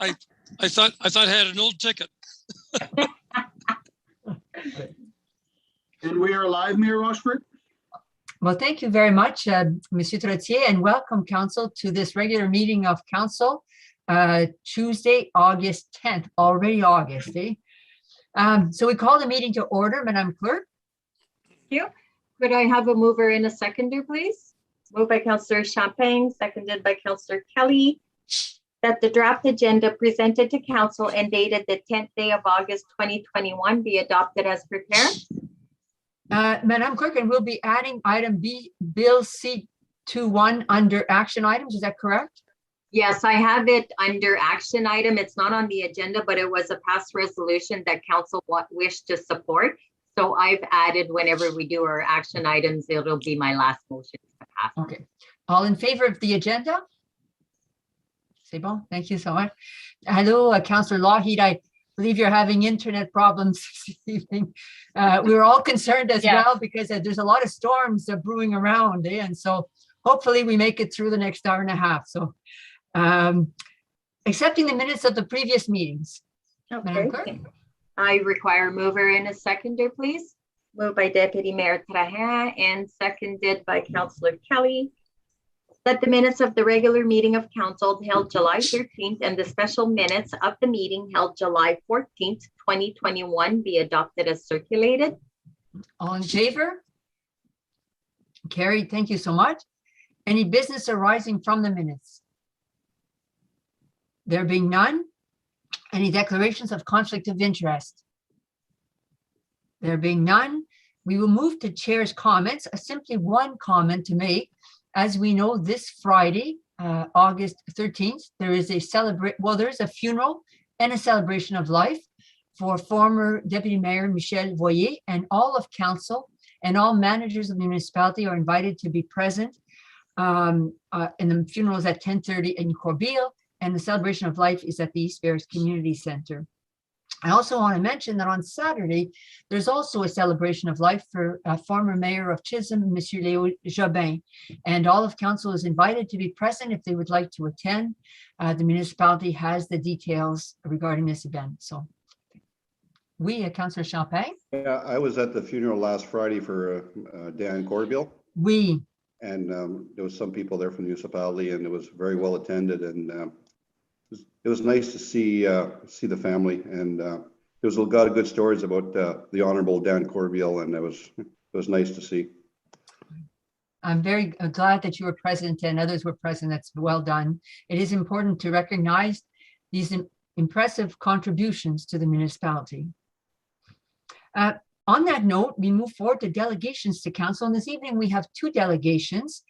I thought I had an old ticket. And we are live, Mayor Rochford. Well, thank you very much, Monsieur Trottier, and welcome Council to this regular meeting of Council, Tuesday, August 10th, already August, eh? So we call the meeting to order, Madam Clerk. Thank you. Could I have a mover and a seconder, please? Moved by Councillor Champagne, seconded by Councillor Kelly, that the draft agenda presented to Council and dated the 10th day of August 2021 be adopted as prepared. Madam Clerk, and we'll be adding item B, Bill C21 under action items, is that correct? Yes, I have it under action item. It's not on the agenda, but it was a past resolution that Council wished to support. So I've added whenever we do our action items, it'll be my last motion to pass. Okay, all in favor of the agenda? C'est bon, thank you so much. Hello, Councillor Lougheed, I believe you're having internet problems this evening. We were all concerned as well because there's a lot of storms brewing around, and so hopefully we make it through the next hour and a half. So accepting the minutes of the previous meetings. Okay. I require a mover and a seconder, please. Moved by Deputy Mayor Trahan and seconded by Councillor Kelly. That the minutes of the regular meeting of Council held July 13th and the special minutes of the meeting held July 14th, 2021 be adopted as circulated. All in favor? Carried, thank you so much. Any business arising from the minutes? There being none, any declarations of conflict of interest? There being none, we will move to Chair's comments. Simply one comment to make. As we know, this Friday, August 13th, there is there's a funeral and a celebration of life for former Deputy Mayor Michel Voyer, and all of Council and all managers of the municipality are invited to be present. And the funeral is at 10:30 in Corbeil, and the celebration of life is at the East Bears Community Center. I also want to mention that on Saturday, there's also a celebration of life for former Mayor of Chisholm, Monsieur Léo Jobin, and all of Council is invited to be present if they would like to attend. The municipality has the details regarding this event. So we, Councillor Champagne. Yeah, I was at the funeral last Friday for Dan Corbeil. We. And there was some people there from the municipality, and it was very well attended, and it was nice to see the family, and there was a lot of good stories about the Honorable Dan Corbeil, and it was nice to see. I'm very glad that you were present and others were present. That's well done. It is important to recognize these impressive contributions to the municipality. On that note, we move forward to delegations to Council, and this evening we have two delegations.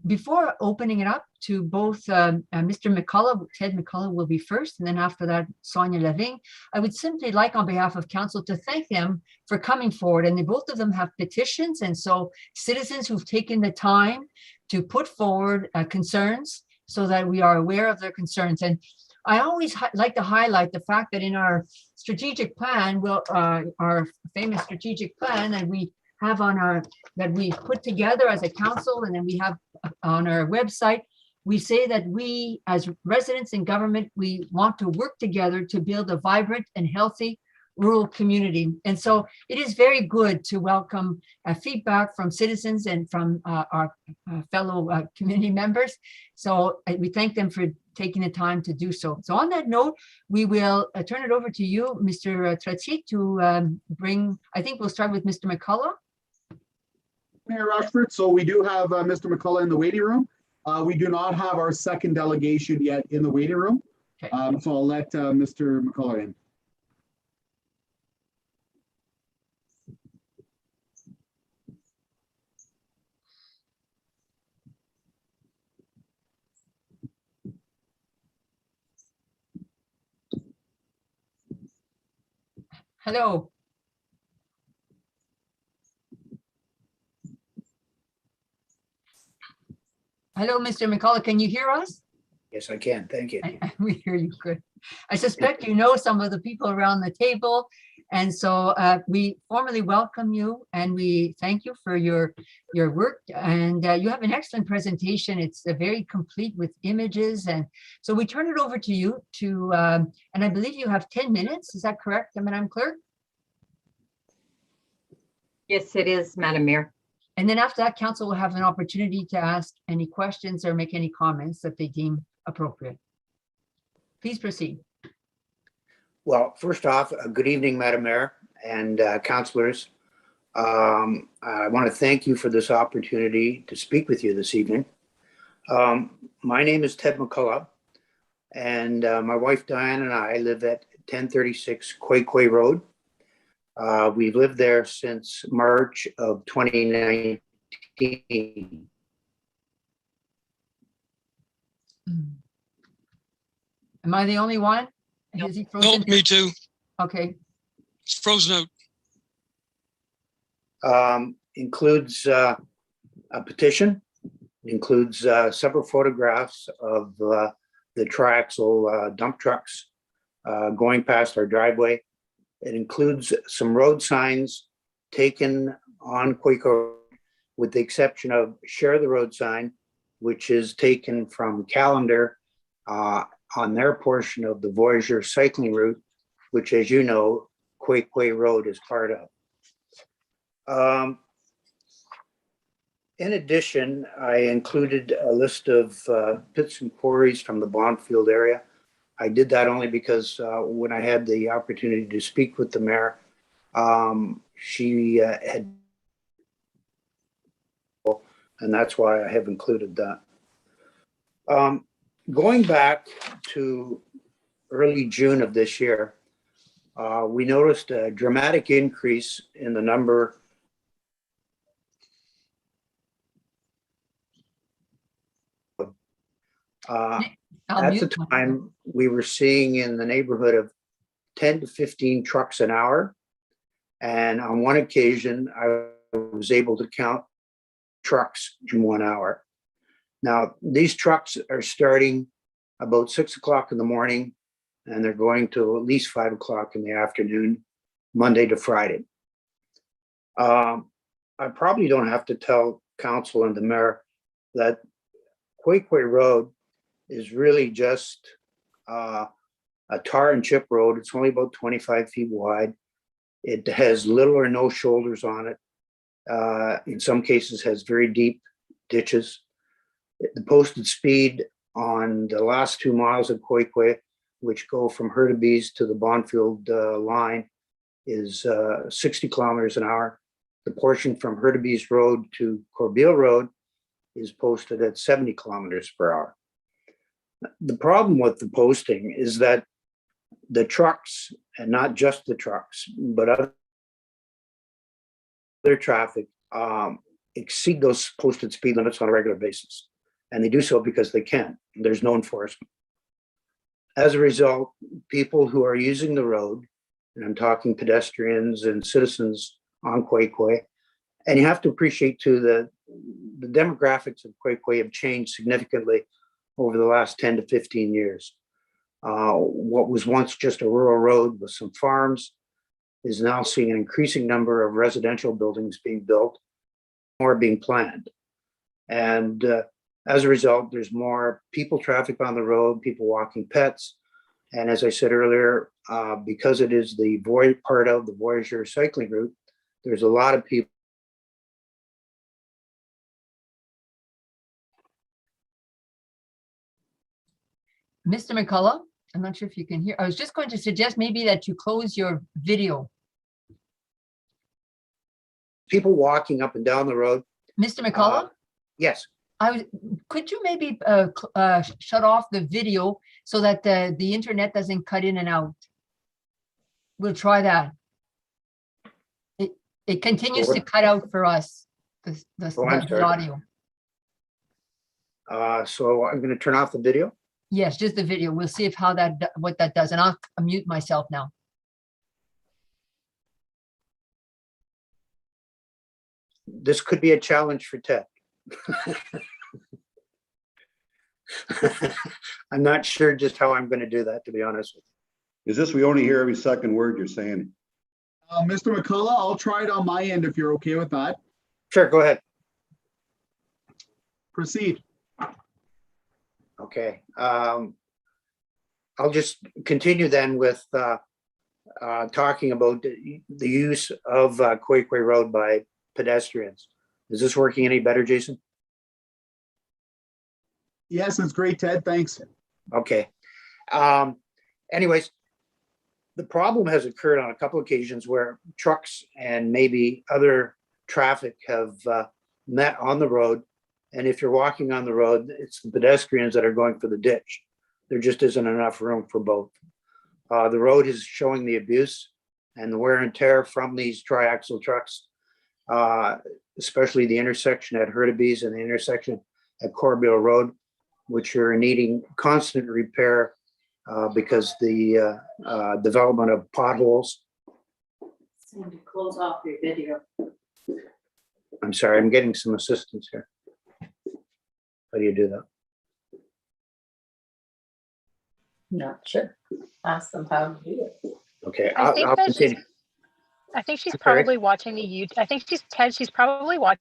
Before opening it up to both Mr. McCullough, Ted McCullough will be first, and then after that, Sonia Lavigne, I would simply like on behalf of Council to thank them for coming forward. And both of them have petitions, and so citizens who've taken the time to put forward concerns so that we are aware of their concerns. And I always like to highlight the fact that in our strategic plan, our famous strategic plan that we have that we put together as a council, and then we have on our website, we say that we as residents in government, we want to work together to build a vibrant and healthy rural community. And so it is very good to welcome feedback from citizens and from our fellow community members. So we thank them for taking the time to do so. So on that note, we will turn it over to you, Mr. Trottier, to bring, I think we'll start with Mr. McCullough. Mayor Rochford, so we do have Mr. McCullough in the waiting room. We do not have our second delegation yet in the waiting room. Okay. So I'll let Mr. McCullough in. Hello. Hello, Mr. McCullough, can you hear us? Yes, I can. Thank you. We hear you good. I suspect you know some of the people around the table, And so we formally welcome you and we thank you for your work. And you have an excellent presentation. It's very complete with images. And so we turn it over to you to, and I believe you have 10 minutes. Is that correct, Madam Clerk? Yes, it is, Madam Mayor. And then after that, council will have an opportunity to ask any questions or make any comments that they deem appropriate. Please proceed. Well, first off, good evening, Madam Mayor and councillors. I want to thank you for this opportunity to speak with you this evening. My name is Ted McCullough, and my wife Diane and I live at 1036 Quay Road. We've lived there since March of 2019. Am I the only one? Is he frozen? Nope, me too. Okay. It's frozen out. Includes a petition, includes several photographs of the triaxle dump trucks going past our driveway. It includes some road signs taken on Quaker, with the exception of Share the Road sign, which is taken from Calendar on their portion of the Voyageur cycling route, which, as you know, Quay Road is part of. In addition, I included a list of pits and quarries from the Bondfield area. I did that only because when I had the opportunity to speak with the mayor, she had, and that's why I have included that. Going back to early June of this year, we noticed a dramatic increase in the number at the time, we were seeing in the neighborhood of 10 to 15 trucks an hour. And on one occasion, I was able to count trucks in 1 hour. Now, these trucks are starting about 6 o'clock in the morning, and they're going to at least 5 o'clock in the afternoon, Monday to Friday. I probably don't have to tell council and the mayor that Quay Road is really just a tar and chip road. It's only about 25 feet wide. It has little or no shoulders on it. In some cases has very deep ditches. The posted speed on the last 2 miles of Quay, which go from Hurtubise to the Bondfield line, is 60 kilometers an hour. The portion from Hurtubise Road to Corbeil Road is posted at 70 kilometers per hour. The problem with the posting is that the trucks, and not just the trucks, but other traffic exceed those posted speed limits on a regular basis. And they do so because they can. There's no enforcement. As a result, people who are using the road, and I'm talking pedestrians and citizens on Quay, and you have to appreciate too that the demographics of Quay have changed significantly over the last 10 to 15 years. What was once just a rural road with some farms is now seeing an increasing number of residential buildings being built, more being planned. And as a result, there's more people traffic on the road, people walking pets. And as I said earlier, because it is the part of the Voyageur cycling route, there's a lot of people. Mr. McCullough, I'm not sure if you can hear. I was just going to suggest maybe that you close your video. People walking up and down the road. Mr. McCullough? Yes. Could you maybe shut off the video so that the internet doesn't cut in and out? We'll try that. It continues to cut out for us, the audio. So I'm going to turn off the video. Yes, just the video. We'll see if what that does, and I'll mute myself now. This could be a challenge for Ted. I'm not sure just how I'm going to do that, to be honest with you. Is this, we only hear every second word you're saying? Mr. McCullough, I'll try it on my end if you're okay with that. Sure, go ahead. Proceed. Okay. I'll just continue then with talking about the use of Quakeway Road by pedestrians. Is this working any better, Jason? Yes, it's great, Ted. Thanks. Okay. Anyways, the problem has occurred on a couple occasions where trucks and maybe other traffic have met on the road. And if you're walking on the road, it's the pedestrians that are going for the ditch. There just isn't enough room for both. The road is showing the abuse and the wear and tear from these triaxle trucks, especially the intersection at Hurtubise and the intersection at Corbeil Road, which are needing constant repair because the development of potholes. To close off your video. I'm sorry, I'm getting some assistance here. How do you do that? Not sure. Ask them how to do it. Okay, I think I'll that continue. I think she's Sorry? probably watching the YouTube. I think she's probably watching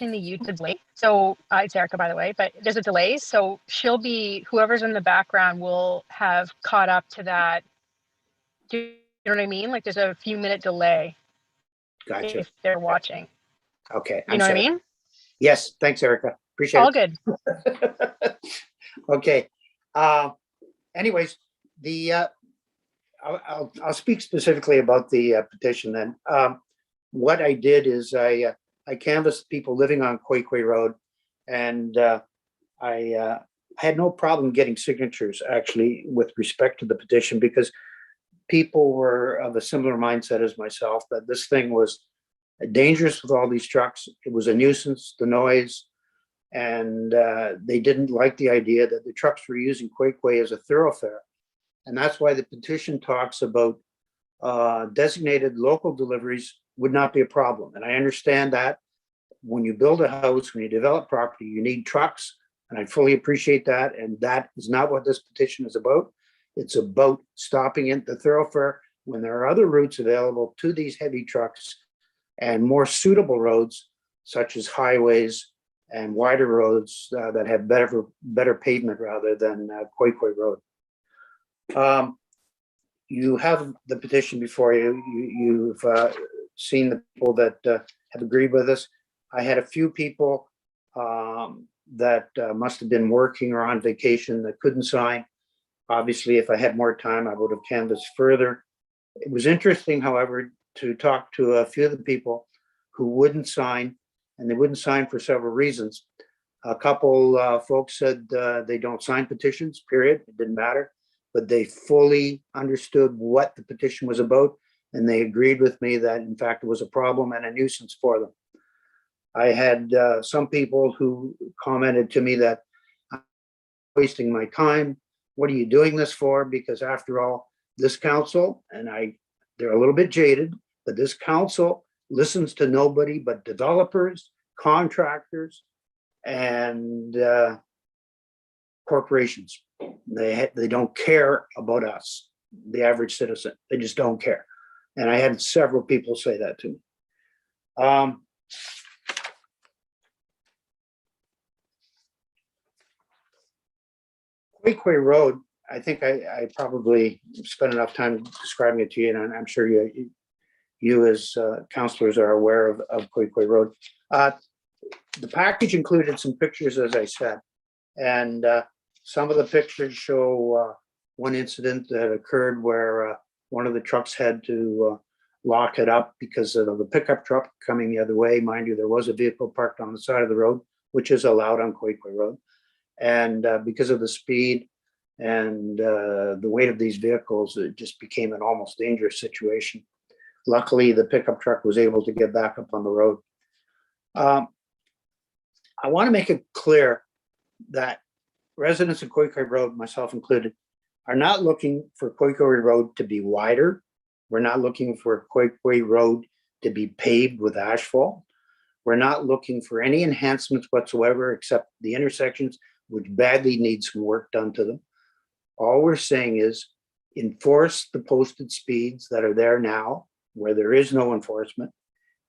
the YouTube delay. So it's Erica, by the way, but there's a delay. So she'll be, whoever's in the background will have caught up to that. Do you know what I mean? Like there's a few minute delay Gotcha. if they're watching. Okay, You know what I mean? Yes, thanks, Erica. Appreciate All it. good. Okay. Anyways, I'll speak specifically about the petition then. What I did is I canvassed people living on Quakeway Road, and I had no problem getting signatures actually with respect to the petition, because people were of a similar mindset as myself, that this thing was dangerous with all these trucks. It was a nuisance, the noise, and they didn't like the idea that the trucks were using Quakeway as a thoroughfare. And that's why the petition talks about designated local deliveries would not be a problem. And I understand that when you build a house, when you develop property, you need trucks, and I fully appreciate that. And that is not what this petition is about. It's about stopping in the thoroughfare when there are other routes available to these heavy trucks and more suitable roads, such as highways and wider roads that have better pavement rather than Quakeway Road. You have the petition before you. You've seen the people that have agreed with us. I had a few people that must have been working or on vacation that couldn't sign. Obviously, if I had more time, I would have canvassed further. It was interesting, however, to talk to a few of the people who wouldn't sign, and they wouldn't sign for several reasons. A couple folks said they don't sign petitions, period. It didn't matter, but they fully understood what the petition was about, and they agreed with me that, in fact, it was a problem and a nuisance for them. I had some people who commented to me that I'm wasting my time. What are you doing this for? Because after all, this council, and they're a little bit jaded, but this council listens to nobody but developers, contractors, and corporations. They don't care about us, the average citizen. They just don't care. And I had several people say that to me. Quakeway Road, I think I probably spent enough time describing it to you, and I'm sure you as councillors are aware of Quakeway Road. The package included some pictures, as I said, and some of the pictures show one incident that occurred where one of the trucks had to lock it up because of the pickup truck coming the other way. Mind you, there was a vehicle parked on the side of the road, which is allowed on Quakeway Road. And because of the speed and the weight of these vehicles, it just became an almost dangerous situation. Luckily, the pickup truck was able to get back up on the road. I want to make it clear that residents of Quakeway Road, myself included, are not looking for Quakeway Road to be wider. We're not looking for Quakeway Road to be paved with asphalt. We're not looking for any enhancements whatsoever except the intersections, which badly need some work done to them. All we're saying is enforce the posted speeds that are there now, where there is no enforcement.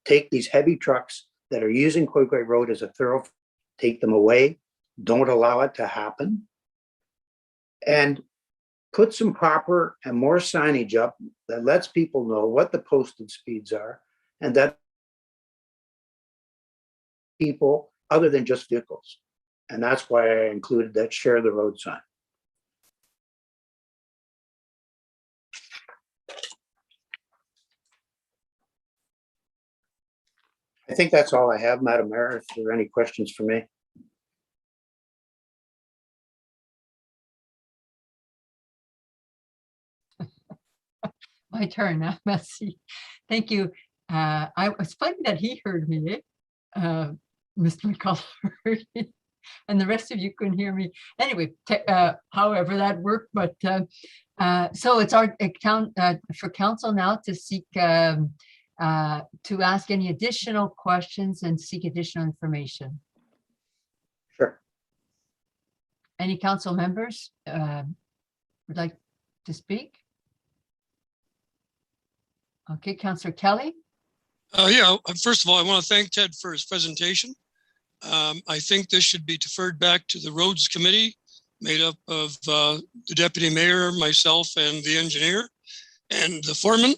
Take these heavy trucks that are using Queequeg Road as a thoroughfare, take them away, don't allow it to happen. And put some proper and more signage up that lets people know what the posted speeds are, and that people other than just vehicles. And that's why I included that share the road sign. I think that's all I have, Madam Mayor. If there are any questions for me. My turn now, Merci. Thank you. It's funny that he heard me, Mr. McCullough heard me, and the rest of you couldn't hear me. Anyway, however that worked, but so it's our account for council now to seek to ask any additional questions and seek additional information. Sure. Any council members would like to speak? Okay, Councillor Kelly. Yeah, first of all, I want to thank Ted for his presentation. I think this should be deferred back to the Roads Committee, made up of the Deputy Mayor, myself, and the engineer, and the foreman.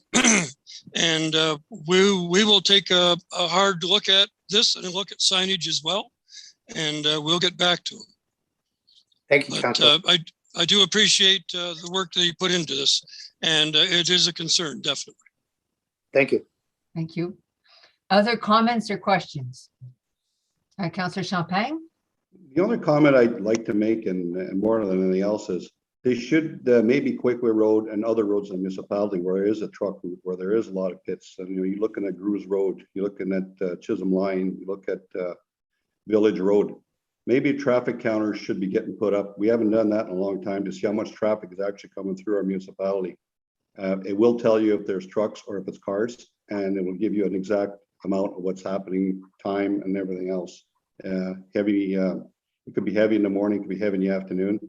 And we will take a hard look at this and look at signage as well, and we'll get back to him. Thank you, Councillor. I do appreciate the work that he put into this, and it is a concern, definitely. Thank you. Thank you. Other comments or questions? Councillor Champagne? The only comment I'd like to make, and more than anything else, is they should maybe Queequeg Road and other roads in the municipality where there is a truck route, where there is a lot of pits. And you're looking at Gru's Road, you're looking at Chisholm Line, you look at Village Road. Maybe traffic counters should be getting put up. We haven't done that in a long time to see how much traffic is actually coming through our municipality. It will tell you if there's trucks or if it's cars, and it will give you an exact amount of what's happening, time, and everything else. It could be heavy in the morning, it could be heavy in the afternoon.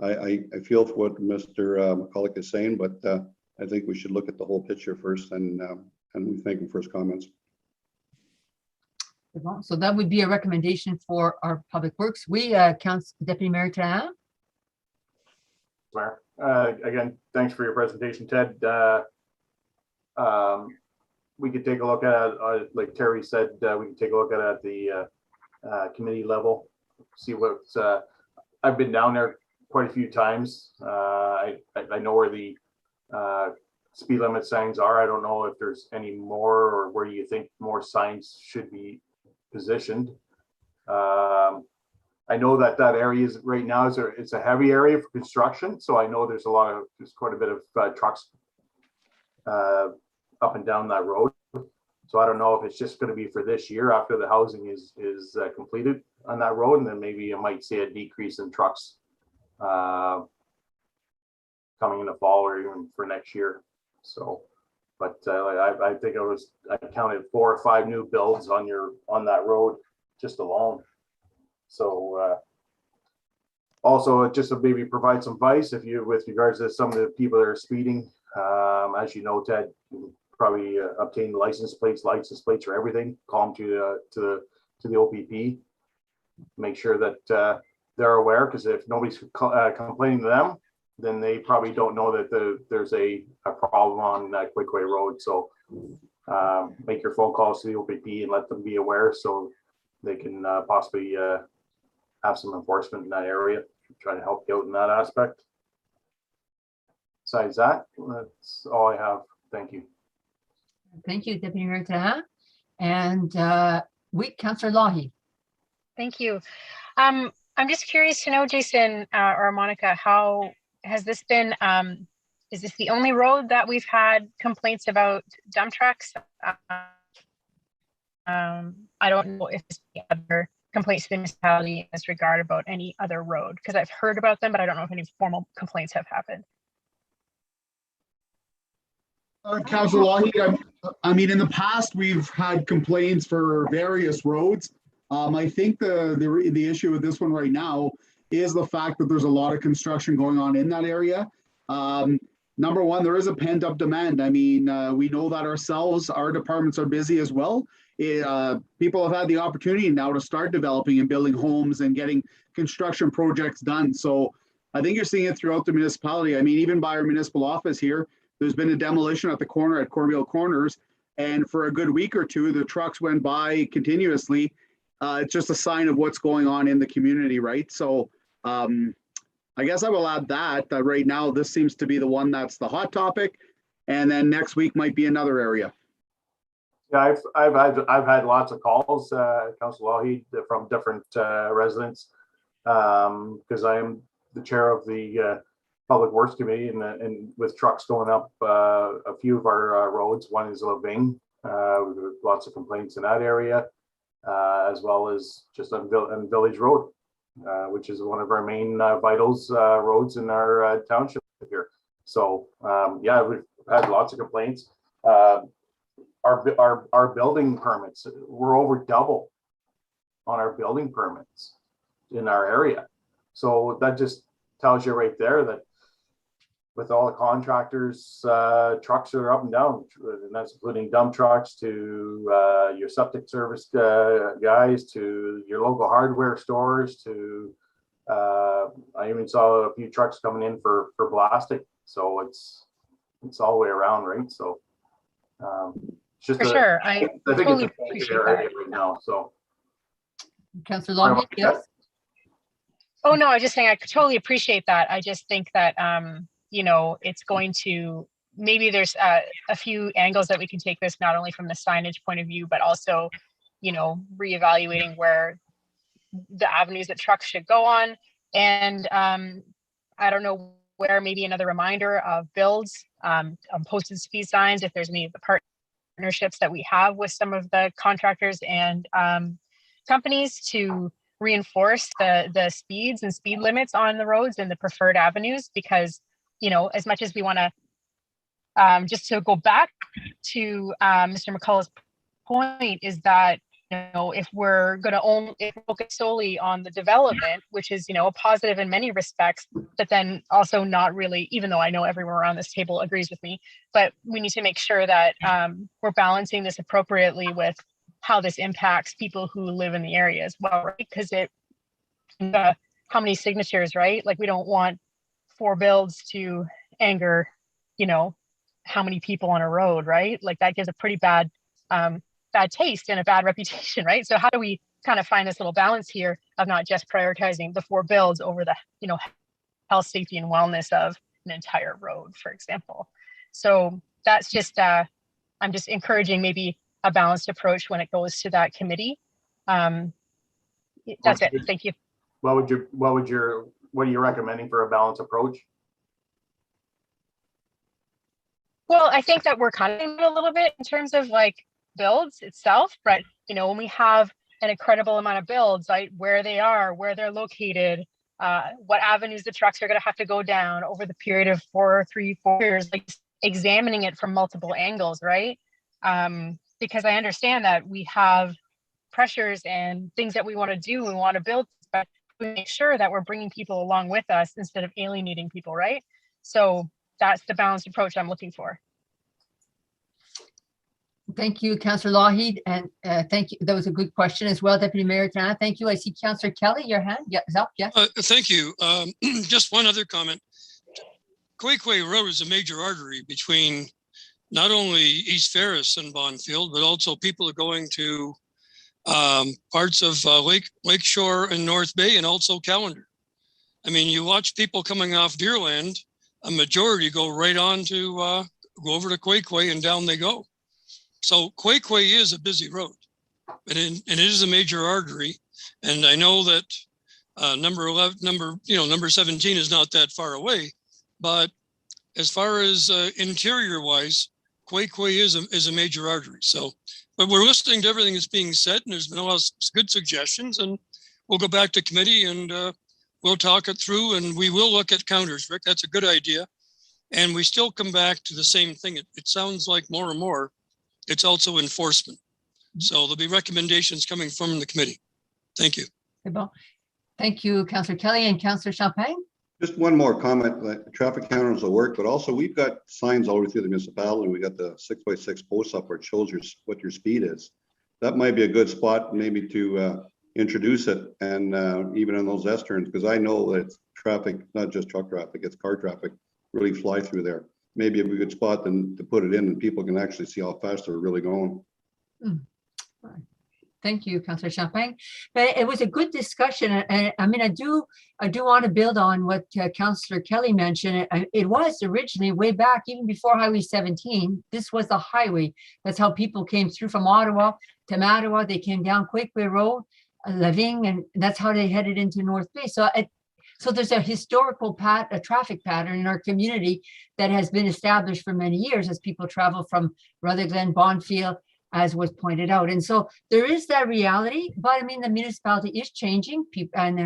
I feel for what Mr. McCullough is saying, but I think we should look at the whole picture first, and we thank him for his comments. So that would be a recommendation for our public works. We, Deputy Mayor Trahan. Again, thanks for your presentation, Ted. We could take a look at it, like Terry said, we can take a look at it at the committee level, see what's, I've been down there quite a few times. I know where the speed limit signs are. I don't know if there's any more, or where you think more signs should be positioned. I know that area is right now it's a heavy area for construction, so I know there's quite a bit of trucks up and down that road. So I don't know if it's just going to be for this year after the housing is completed on that road, and then maybe you might see a decrease in trucks coming in the fall or even for next year. So, but I think I counted 4 or 5 new builds on that road just alone. So also just to maybe provide some advice with regards to some of the people that are speeding. As you know, Ted, you probably obtain license plates for everything. Call them to the OPP. Make sure that they're aware, because if nobody's complaining to them, then they probably don't know that there's a problem on that Queequeg Road. So make your phone calls to the OPP and let them be aware, so they can possibly have some enforcement in that area, try to help you out in that aspect. Besides that, that's all I have. Thank you. Thank you, Deputy Mayor Trahan. And Councillor Loughy. Thank you. I'm just curious to know, Jason or Monica, how has this been? Is this the only road that we've had complaints about dump trucks? I don't know if there's any other complaints to the municipality in this regard about any other road, because I've heard about them, but I don't know if any formal complaints have happened. Councillor Loughy, I mean, in the past, we've had complaints for various roads. I think the issue with this one right now is the fact that there's a lot of construction going on in that area. number one, there is a pent up demand. I mean, we know that ourselves, our departments are busy as well. People have had the opportunity now to start developing and building homes and getting construction projects done. So I think you're seeing it throughout the municipality. I mean, even by our municipal office here, there's been a demolition at the corner at Corbeil Corners. And for a good week or two, the trucks went by continuously. It's just a sign of what's going on in the community, right? So I guess I will add that right now, this seems to be the one that's the hot topic. And then next week might be another area. Yeah, I've had lots of calls, Councillor Lougheed, from different residents, because I am the chair of the Public Works Committee, and with trucks going up a few of our roads. One is Laving, lots of complaints in that area, as well as just on Village Road, which is one of our main vitals roads in our township here. So yeah, we've had lots of complaints. Our building permits, we're over double on our building permits in our area. So that just tells you right there that with all the contractors, trucks are up and down, and that's including dump trucks to your septic service guys, to your local hardware stores, to I even saw a few trucks coming in for blasting. So it's all the way around, right? So it's just For sure. I think totally it's a appreciate area that. right now. So Councillor Lougheed, yes. Oh, no, I was just saying, I totally appreciate that. I just think that, you know, it's going to, maybe there's a few angles that we can take this, not only from the signage point of view, but also, you know, reevaluating where the avenues that trucks should go on. And I don't know where, maybe another reminder of builds, posted speed signs, if there's any of the partnerships that we have with some of the contractors and companies to reinforce the speeds and speed limits on the roads and the preferred avenues, because, you know, as much as we want to, just to go back to Mr. McCullough's point, is that, you know, if we're going to focus solely on the development, which is, you know, a positive in many respects, but then also not really, even though I know everyone around this table agrees with me, but we need to make sure that we're balancing this appropriately with how this impacts people who live in the area as well, right? Because how many signatures, right? Like, we don't want 4 builds to anger, you know, how many people on a road, right? Like, that gives a pretty bad taste and a bad reputation, right? So how do we kind of find this little balance here of not just prioritizing the 4 builds over the, you know, health, safety, and wellness of an entire road, for example? So that's just, I'm just encouraging maybe a balanced approach when it goes to that committee. That's it. Thank you. what are you recommending for a balanced approach? Well, I think that we're kind of a little bit in terms of like builds itself, but, you know, when we have an incredible amount of builds, like where they are, where they're located, what avenues the trucks are going to have to go down over the period of 4 years, like examining it from multiple angles, right? Because I understand that we have pressures and things that we want to do, we want to build, but we make sure that we're bringing people along with us instead of alienating people, right? So that's the balanced approach I'm looking for. Thank you, Councillor Lougheed, and thank you. That was a good question as well, Deputy Mayor Tana. Thank you. I see Councillor Kelly, your hand is up. Yes. Thank you. Just one other comment. Quay Road is a major artery between not only East Ferris and Bonfield, but also people are going to parts of Lakeshore and North Bay, and also Callander. I mean, you watch people coming off Deerland, a majority go right on to go over to Quay and down they go. So Quay is a busy road, and it is a major artery. And I know that number 17 is not that far away, but as far as interior wise, Quay is a major artery. So, but we're listening to everything that's being said, and there's been a lot of good suggestions, and we'll go back to committee and we'll talk it through, and we will look at counters, Rick. That's a good idea. And we still come back to the same thing. It sounds like more and more, it's also enforcement. So there'll be recommendations coming from the committee. Thank you. Thank you, Councillor Kelly and Councillor Champagne. Just one more comment, like traffic counters will work, but also we've got signs all over through the municipality. We got the 6x6 posts up where it shows what your speed is. That might be a good spot maybe to introduce it, and even in those S turns, because I know that traffic, not just truck traffic, it's car traffic, really fly through there. Maybe a good spot then to put it in, and people can actually see how fast they're really going. Thank you, Councillor Champagne. But it was a good discussion. And I mean, I do want to build on what Councillor Kelly mentioned. It was originally way back, even before Highway 17. This was the highway. That's how people came through from Ottawa to Mattawa. They came down Quakeway Road, Living, and that's how they headed into North Bay. So there's a historical a traffic pattern in our community that has been established for many years as people travel from Rutherglen, Bonfield, as was pointed out. And so there is that reality, but I mean, the municipality is changing, and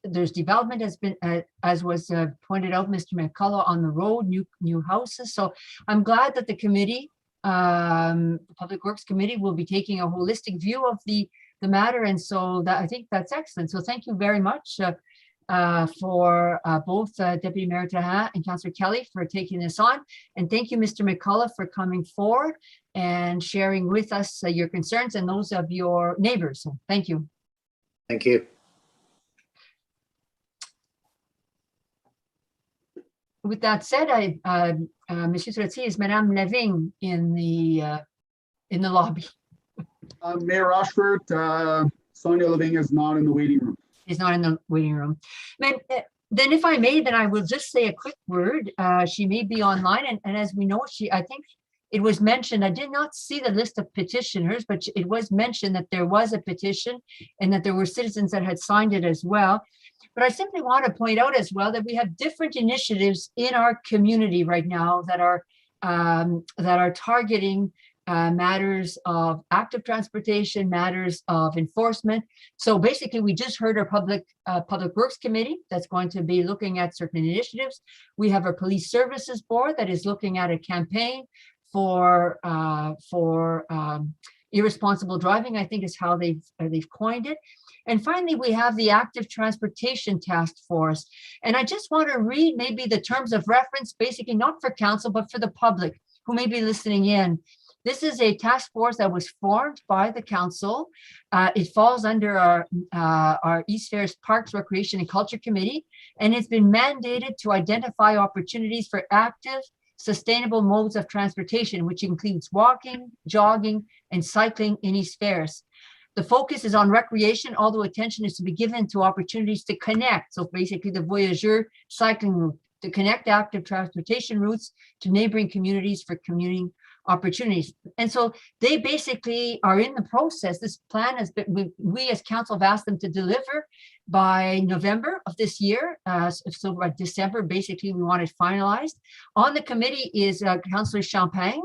there's development has been, as was pointed out, Mr. McCullough, on the road, new houses. So I'm glad that the committee, the Public Works Committee, will be taking a holistic view of the matter. And so I think that's excellent. So thank you very much for both Deputy Mayor Trahan and Councillor Kelly for taking this on. And thank you, Mr. McCullough, for coming forward and sharing with us your concerns and those of your neighbors. So thank you. Thank you. With that said, Monsieur Trottier, is Madame Lavigne in the lobby? Mayor Ashford, Sonia Lavigne is not in the waiting room. She's not in the waiting room. Then if I may, then I will just say a quick word. She may be online, and as we know, I think it was mentioned, I did not see the list of petitioners, but it was mentioned that there was a petition and that there were citizens that had signed it as well. But I simply want to point out as well that we have different initiatives in our community right now that are targeting matters of active transportation, matters of enforcement. So basically, we just heard our Public Works Committee that's going to be looking at certain initiatives. We have a Police Services Board that is looking at a campaign for irresponsible driving, I think is how they've coined it. And finally, we have the Active Transportation Task Force. And I just want to read maybe the terms of reference, basically not for council, but for the public who may be listening in. This is a task force that was formed by the council. It falls under our East Ferris Parks, Recreation and Culture Committee, and it's been mandated to identify opportunities for active, sustainable modes of transportation, which includes walking, jogging, and cycling in East Ferris. The focus is on recreation, although attention is to be given to opportunities to connect. So basically the Voyageur cycling route, to connect active transportation routes to neighboring communities for commuting opportunities. And so they basically are in the process. This plan has been, we as council have asked them to deliver by November of this year. So by December, basically we want it finalized. On the committee is Councillor Champagne.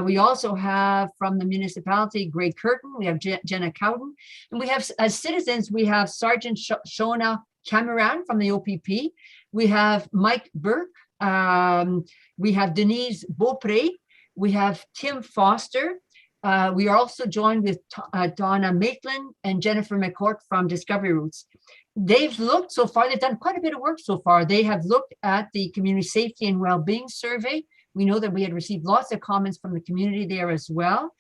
We also have from the municipality, Greg Curtin, we have Jenna Cowden, and we have, as citizens, we have Sergeant Shona Cameron from the OPP. We have Mike Burke. We have Denise Beaupre. We have Tim Foster. We are also joined with Donna Maitland and Jennifer McCourt from Discovery Routes. They've looked so far, they've done quite a bit of work so far. They have looked at the community safety and well-being survey. We know that we had received lots of comments from the community there as well.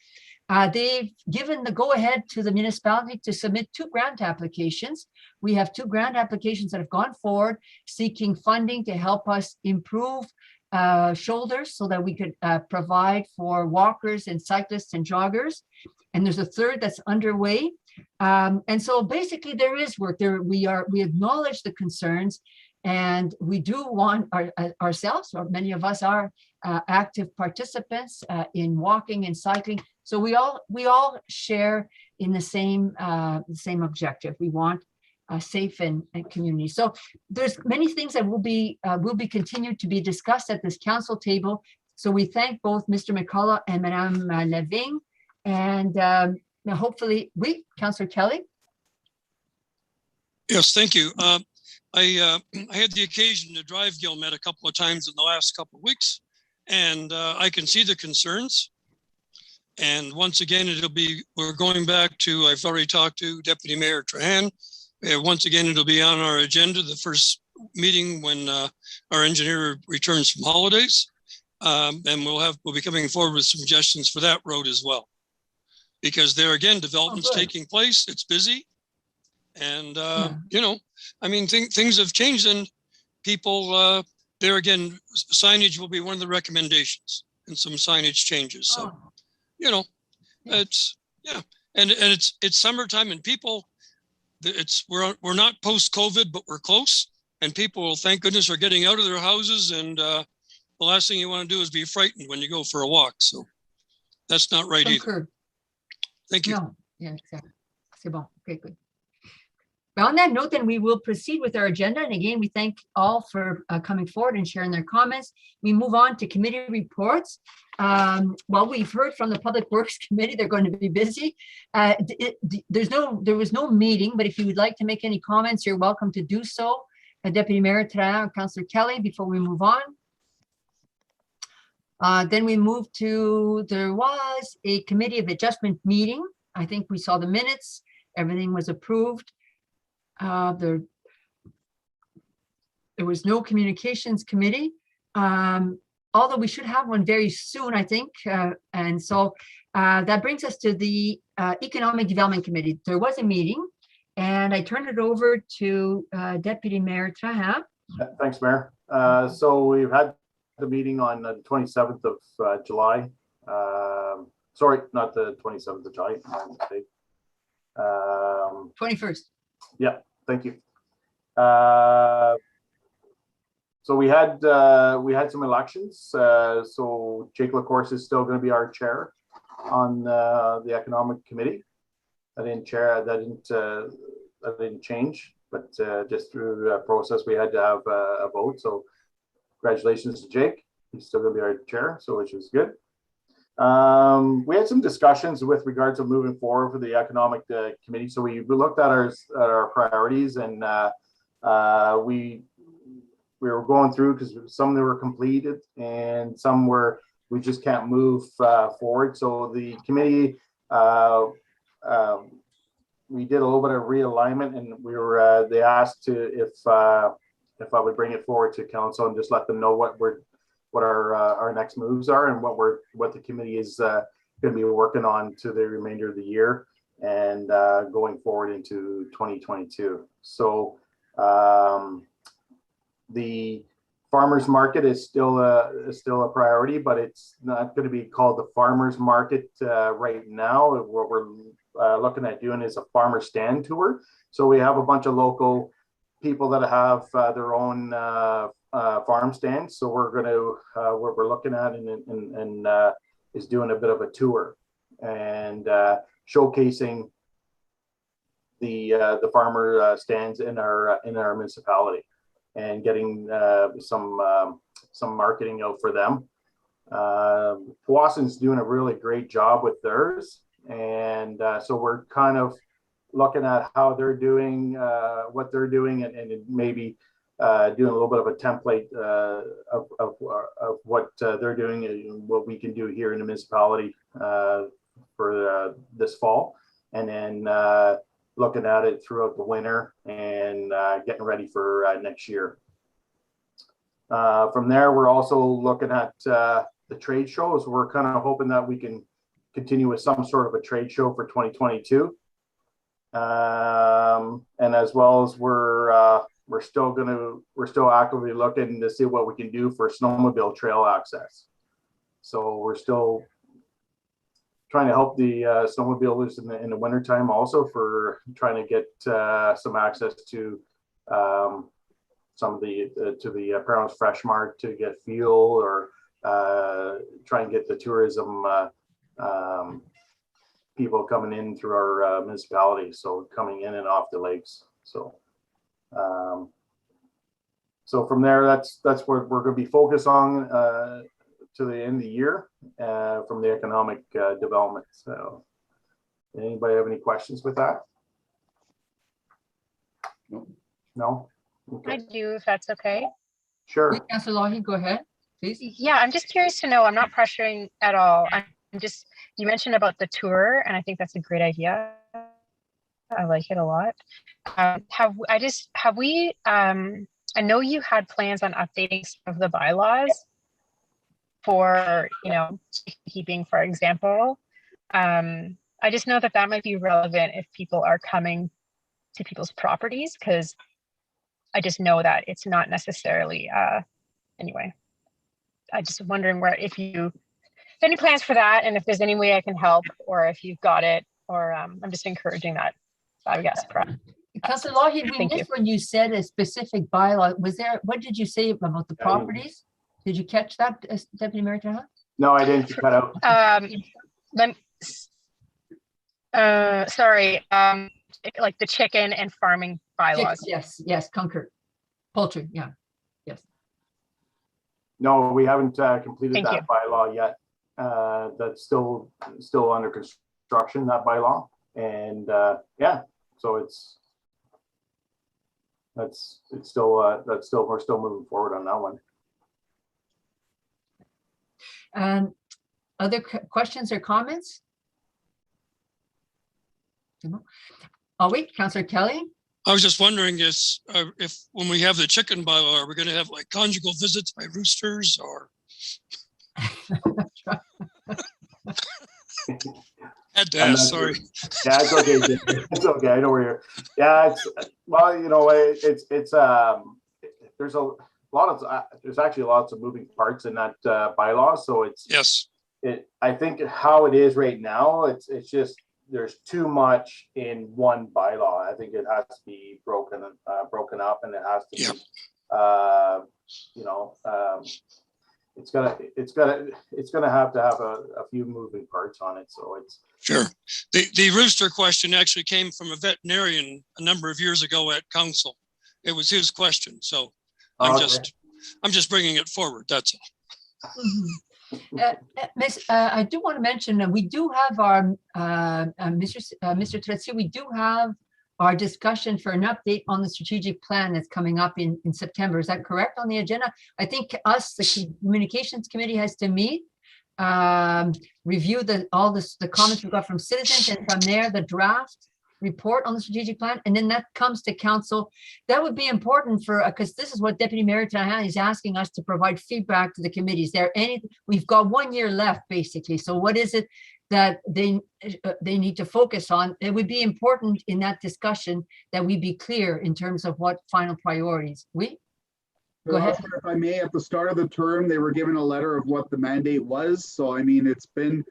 They've given the go-ahead to the municipality to submit 2 grant applications. We have 2 grant applications that have gone forward seeking funding to help us improve shoulders so that we could provide for walkers and cyclists and joggers. And there's a 3rd that's underway. And so basically there is work there. We acknowledge the concerns, and we do want ourselves, or many of us are active participants in walking and cycling. So we all share in the same objective. We want a safe and community. So there's many things that will be continued to be discussed at this council table. So we thank both Mr. McCullough and Madame Lavigne, and now hopefully Councillor Kelly. Yes, thank you. I had the occasion to drive Gilmet a couple of times in the last couple of weeks, and I can see the concerns. And once again, we're going back to, I've already talked to Deputy Mayor Trahan. Once again, it'll be on our agenda the first meeting when our engineer returns from holidays. And we'll be coming forward with suggestions for that road as well. Because there again, development's taking place, it's busy. And, you know, I mean, things have changed, and people, there again, signage will be one of the recommendations, and some signage changes. So, you know, it's, and it's summertime, and people, we're not post-COVID, but we're close, and people, thank goodness, are getting out of their houses, and the last thing you want to do is be frightened when you go for a walk. So that's not right either. Thank you. No, yeah, exactly. C'est bon. Okay, good. Well, on that note, then we will proceed with our agenda. And again, we thank all for coming forward and sharing their comments. We move on to committee reports. Well, we've heard from the Public Works Committee, they're going to be busy. There was no meeting, but if you would like to make any comments, you're welcome to do so. Deputy Mayor Trahan and Councillor Kelly, before we move on. Then we move to, there was a committee of adjustment meeting. I think we saw the minutes. Everything was approved. There was no communications committee, although we should have one very soon, I think. And so that brings us to the Economic Development Committee. There was a meeting, and I turned it over to Deputy Mayor Trahan. Thanks, Mayor. So we've had the meeting on the 27th of July. Sorry, not the 27th of July, my mistake. 21st. Yeah, thank you. So we had some elections. So Jake LaCourse is still going to be our chair on the Economic Committee. That didn't change, but just through the process we had to have a vote. So congratulations to Jake. He's still going to be our chair, so which is good. We had some discussions with regards to moving forward for the Economic Committee. So we looked at our priorities, and we were going through, because some of them were completed and some were we just can't move forward. So the committee, we did a little bit of realignment, and we were they asked if I would bring it forward to council and just let them know what our next moves are, and what the committee is going to be working on to the remainder of the year and going forward into 2022. So the farmers market is still a priority, but it's not going to be called the farmers market right now. What we're looking at doing is a farmer stand tour. So we have a bunch of local people that have their own farm stands. So we're going to what we're looking at and is doing a bit of a tour and showcasing the farmer stands in our municipality, and getting some marketing out for them. Powassan's doing a really great job with theirs, and so we're kind of looking at how they're doing, what they're doing, and maybe doing a little bit of a template of what they're doing and what we can do here in the municipality for this fall, and then looking at it throughout the winter and getting ready for next year. From there, we're also looking at the trade shows. We're kind of hoping that we can continue with some sort of a trade show for 2022. And as well as we're still actively looking to see what we can do for snowmobile trail access. So we're still trying to help the snowmobilers in the wintertime, also for trying to get some access to some of the Parents Fresh Mart to get fuel, or try and get the tourism people coming in through our municipality, so coming in and off the lakes. So so from there, that's what we're going to be focused on to the end of the year from the economic development. So anybody have any questions with that? No? Okay. I do, if that's okay. Sure. Councillor Lougheed, go ahead, please. Yeah, I'm just curious to know, I'm not pressuring at all. I'm just, you mentioned about the tour, and I think that's a great idea. I like it a lot. Have we I know you had plans on updating some of the bylaws for, keeping, for example. I just know that might be relevant if people are coming to people's properties, because I just know that it's not necessarily, anyway. I just wondering if any plans for that, and if there's any way I can help, or if you've got it, or I'm just encouraging that, I guess. Councillor Lougheed, we missed when you said a specific bylaw. What did you say about the properties? Did you catch that, Deputy Mayor Taha? No, I didn't cut out. Sorry, like the chicken and farming bylaws. Yes, Concord. Poultry, yeah. Yes. No, we haven't completed Thank that you. bylaw yet. That's still under construction, that bylaw. And so we're still moving forward on that one. Other questions or comments? Oh, wait, Councillor Kelly? I was just wondering if when we have the chicken bylaw, are we going to have like conjugal visits by roosters or? Had to ask, sorry. Yeah, it's okay. It's okay. I know where you're. Yeah, there's actually lots of moving parts in that bylaw. So I think how it is right now, it's just there's too much in one bylaw. I think it has to be broken up, and it has to be, it's gonna have to have a few moving parts on it. So it's sure. The rooster question actually came from a veterinarian a number of years ago at council. It was his question, so I'm just bringing it forward. That's all. Miss, I do want to mention that we do have our Mr. Tretsi, we do have our discussion for an update on the strategic plan that's coming up in September. Is that correct on the agenda? I think the communications committee has to meet, review all the comments we got from citizens, and from there the draft report on the strategic plan, and then that comes to council. That would be important because this is what Deputy Mayor Tahan is asking us to provide feedback to the committees. We've got 1 year left basically. So what is it that they need to focus on? It would be important in that discussion that we be clear in terms of what final priorities. Go ahead. If I may, at the start of the term, they were given a letter of what the mandate was. So, I mean, it's been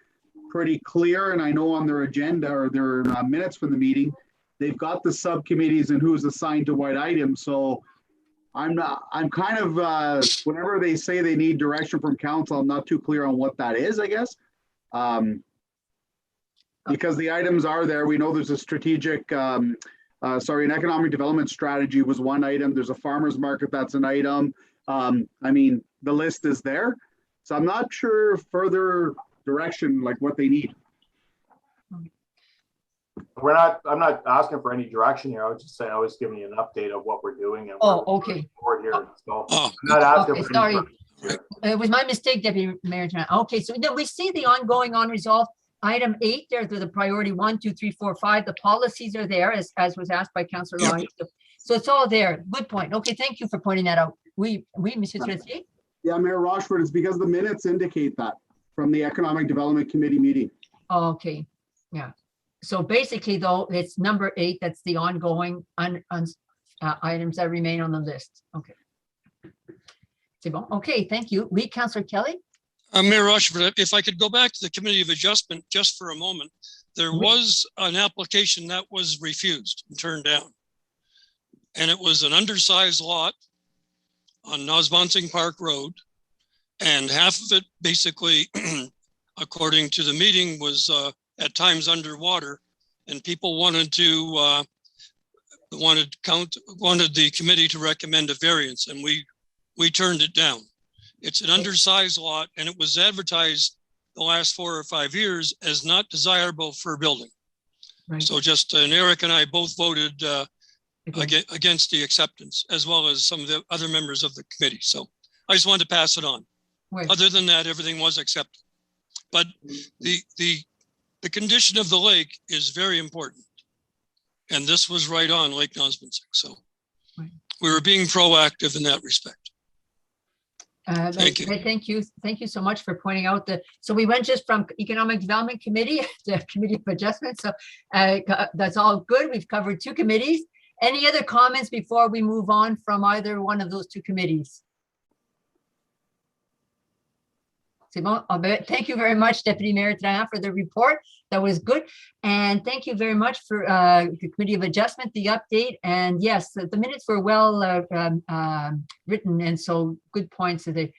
pretty clear, and I know on their agenda or their minutes from the meeting, they've got the subcommittees and who's assigned to what items. So I'm kind of, whenever they say they need direction from council, I'm not too clear on what that is, I guess. Because the items are there. We know there's a strategic, an economic development strategy was one item. There's a farmer's market, that's an item. I mean, the list is there. So I'm not sure further direction, like what they need. I'm not asking for any direction here. I was just saying, I was giving you an update of what we're doing. And okay. Forward here. So I'm not asking for sorry. It was my mistake, Deputy Mayor. Okay, so we see the ongoing unresolved item 8 there, the priority 1, 2, 3, 4, 5. The policies are there as was asked by Councillor Lougheed. So it's all there. Good point. Okay, thank you for pointing that out. Monsieur Tretier? Yeah, Mayor Rochford, it's because the minutes indicate that from the Economic Development Committee meeting. Okay, yeah. So basically, though, it's number 8. That's the ongoing items that remain on the list. Okay. C'est bon. Okay, thank you. Oui, Councillor Kelly? Mayor Rochford, if I could go back to the Committee of Adjustment just for a moment, there was an application that was refused and turned down. And it was an undersized lot on Nosbonsing Park Road. And half of it basically, according to the meeting, was at times underwater, and people wanted the committee to recommend a variance, and we turned it down. It's an undersized lot, and it was advertised the last 4 or 5 years as not desirable for building. Right. So and Eric and I both voted against the acceptance, as well as some of the other members of the committee. So I just wanted to pass it on. Right. Other than that, everything was accepted. But the condition of the lake is very important. And this was right on Lake Nosbonsing. So we were being proactive in that respect. Thank you. Thank you so much for pointing out that. So we went just from Economic Development Committee to Committee of Adjustment. So that's all good. We've covered 2 committees. Any other comments before we move on from either one of those 2 committees? Thank you very much, Deputy Mayor Trahan, for the report. That was good. And thank you very much for the Committee of Adjustment, the update. And yes, the minutes were well written, and so good points today.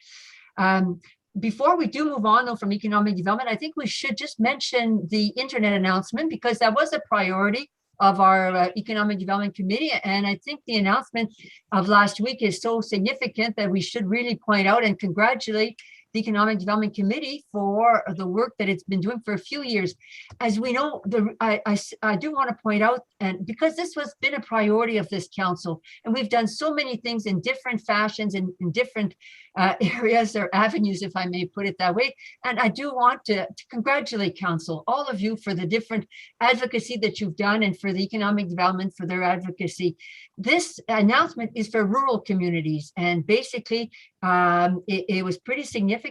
Before we do move on, though, from economic development, I think we should just mention the internet announcement, because that was a priority of our Economic Development Committee. And I think the announcement of last week is so significant that we should really point out and congratulate the Economic Development Committee for the work that it's been doing for a few years. As we know, I do want to point out, and because this has been a priority of this council, and we've done so many things in different fashions and in different areas or avenues, if I may put it that way. And I do want to congratulate council, all of you, for the different advocacy that you've done, and for the economic development, for their advocacy. This announcement is for rural communities, and basically it was pretty significant.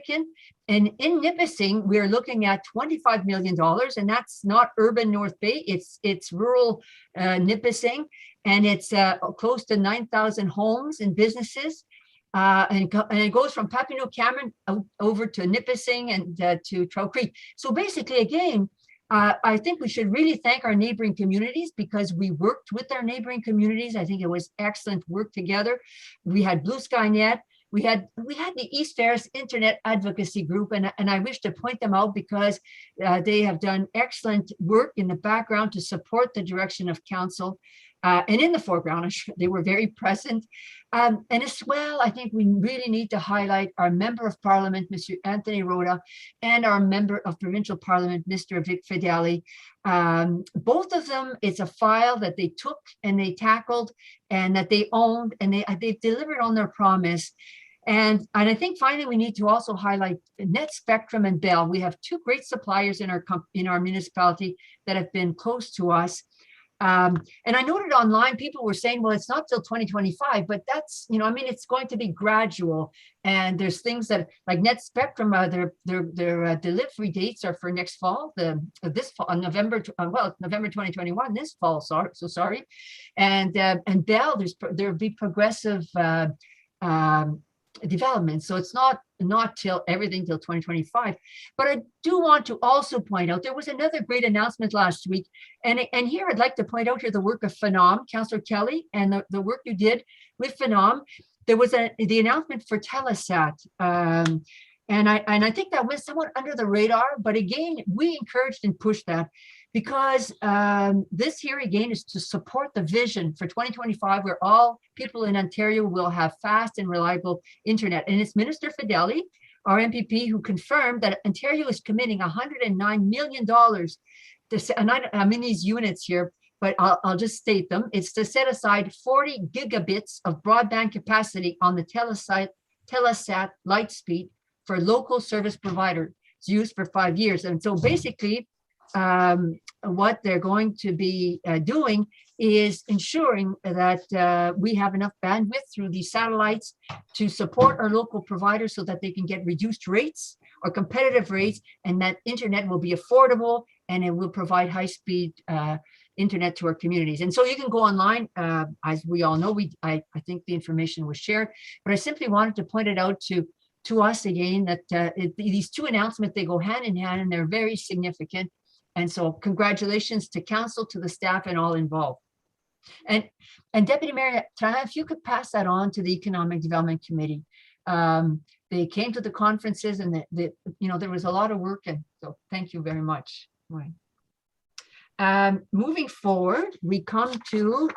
And in Nipissing, we're looking at $25 million, and that's not urban North Bay, it's rural Nipissing, and it's close to 9,000 homes and businesses. And it goes from Papineau-Cameron over to Nipissing and to Trout Creek. So basically, again, I think we should really thank our neighboring communities, because we worked with our neighboring communities. I think it was excellent work together. We had Blue Sky Net. We had the East Ferris Internet Advocacy Group, and I wish to point them out, because they have done excellent work in the background to support the direction of council. And in the foreground, they were very present. And as well, I think we really need to highlight our Member of Parliament, Mr. Anthony Rhoda, and our Member of Provincial Parliament, Mr. Vic Fideli. Both of them, it's a file that they took and they tackled and that they owned, and they've delivered on their promise. And I think finally we need to also highlight Net Spectrum and Bell. We have 2 great suppliers in our municipality that have been close to us. And I noted online, people were saying, well, it's not till 2025, but that's, it's going to be gradual. And there's things that, like Net Spectrum, their delivery dates are for next fall, this fall, November 2021, this fall, sorry. And Bell, there'll be progressive development. So it's not till everything till 2025. But I do want to also point out, there was another great announcement last week. And here I'd like to point out here the work of Phenom, Councillor Kelly, and the work you did with Phenom. There was the announcement for Telesat. And I think that went somewhat under the radar, but again, we encouraged and pushed that, because this here again is to support the vision for 2025, where all people in Ontario will have fast and reliable internet. And it's Minister Fideli, our MPP, who confirmed that Ontario is committing $109 million to, and I'm in these units here, but I'll just state them. It's to set aside 40 gigabits of broadband capacity on the Telesat Lightspeed for local service providers used for 5 years. And so basically, what they're going to be doing is ensuring that we have enough bandwidth through these satellites to support our local providers, so that they can get reduced rates or competitive rates, and that internet will be affordable, and it will provide high-speed internet to our communities. And so you can go online, as we all know, I think the information was shared, but I simply wanted to point it out to us again, that these 2 announcements, they go hand in hand, and they're very significant. And so congratulations to council, to the staff, and all involved. And Deputy Mayor Trahan, if you could pass that on to the Economic Development Committee. They came to the conferences, and there was a lot of work, and so thank you very much. Right. Moving forward, we come to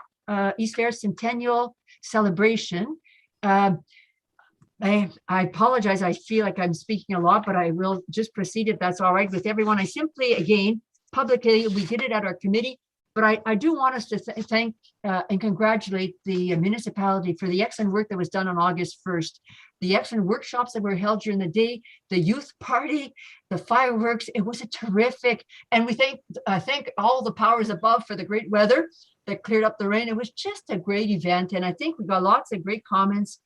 East Ferris Centennial celebration. I apologize. I feel like I'm speaking a lot, but I will just proceed if that's all right with everyone. I simply, again, publicly, we did it at our committee, but I do want us to thank and congratulate the municipality for the excellent work that was done on August 1st. The excellent workshops that were held during the day, the youth party, the fireworks, it was a terrific, and we thank all the powers above for the great weather. that cleared up the rain. It was just a great event. And I think we got lots of great comments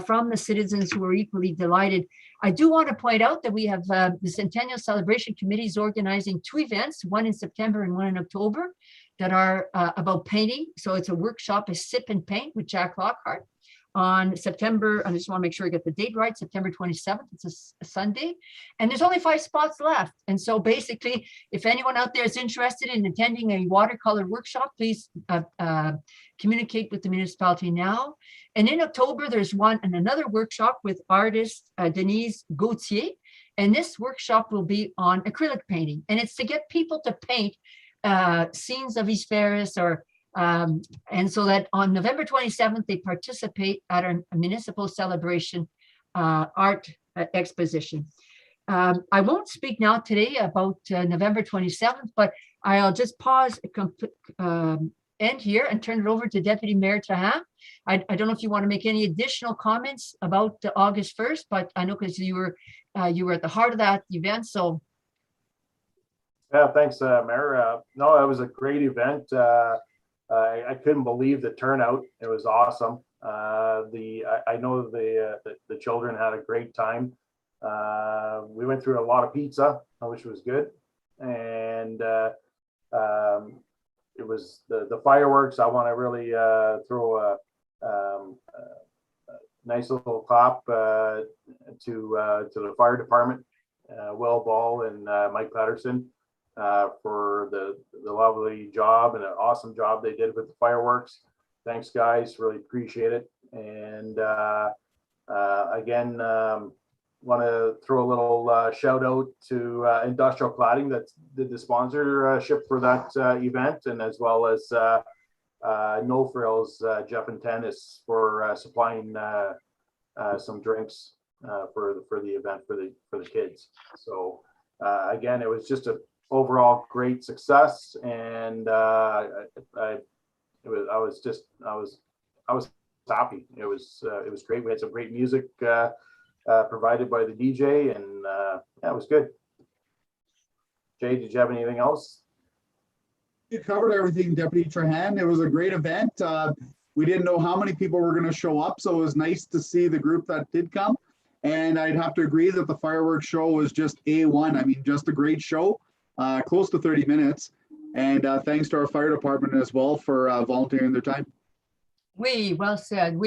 from the citizens who were equally delighted. I do want to point out that we have the Centennial Celebration Committee is organizing 2 events, one in September and one in October, that are about painting. So it's a workshop, a sip and paint with Jack Lockhart on September, I just want to make sure I get the date right, September 27th, it's a Sunday, and there's only 5 spots left. And so basically, if anyone out there is interested in attending a watercolor workshop, please communicate with the municipality now. And in October, there's another workshop with artist Denise Gauthier, and this workshop will be on acrylic painting, and it's to get people to paint scenes of East Ferris and so that on November 27th, they participate at a municipal celebration art exposition. I won't speak now today about November 27th, but I'll just pause, end here and turn it over to Deputy Mayor Trahan. I don't know if you want to make any additional comments about August 1st, but I know because you were at the heart of that event, so. Yeah, thanks, Mayor. No, it was a great event. I couldn't believe the turnout. It was awesome. I know the children had a great time. We went through a lot of pizza, which was good, and it was the fireworks. I want to really throw a nice little clap to the fire department, Will Ball and Mike Patterson. For the lovely job and an awesome job they did with the fireworks. Thanks, guys. Really appreciate it. And again, want to throw a little shout out to Industrial Cladding that did the sponsorship for that event, and as well as No Frills, Jeff and Tennis for supplying some drinks for the event for the kids. So again, it was just a overall great success, and I was happy. It was great. We had some great music provided by the DJ, and yeah, it was good. Jay, did you have anything else? You covered everything, Deputy Trahan. It was a great event. We didn't know how many people were going to show up, so it was nice to see the group that did come. And I'd have to agree that the fireworks show was just A1. I mean, just a great show. Close to 30 minutes. And thanks to our fire department as well for volunteering their time. Well said.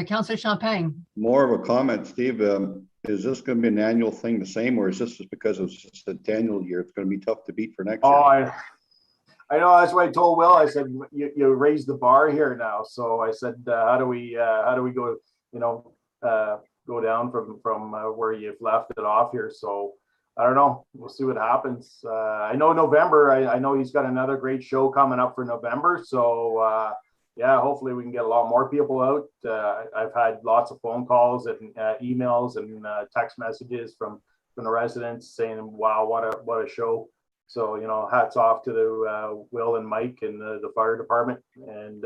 Councillor Champagne. More of a comment, Steve. Is this going to be an annual thing the same, or is this just because it's a Centennial year? It's going to be tough to beat for next year. I know. That's what I told Will. I said, you raised the bar here now. So I said, how do we go, go down from where you've left it off here? So I don't know. We'll see what happens. I know November. I know he's got another great show coming up for November. So yeah, hopefully we can get a lot more people out. I've had lots of phone calls and emails and text messages from the residents saying, "Wow, what a show!" So hats off to the Will and Mike and the fire department. And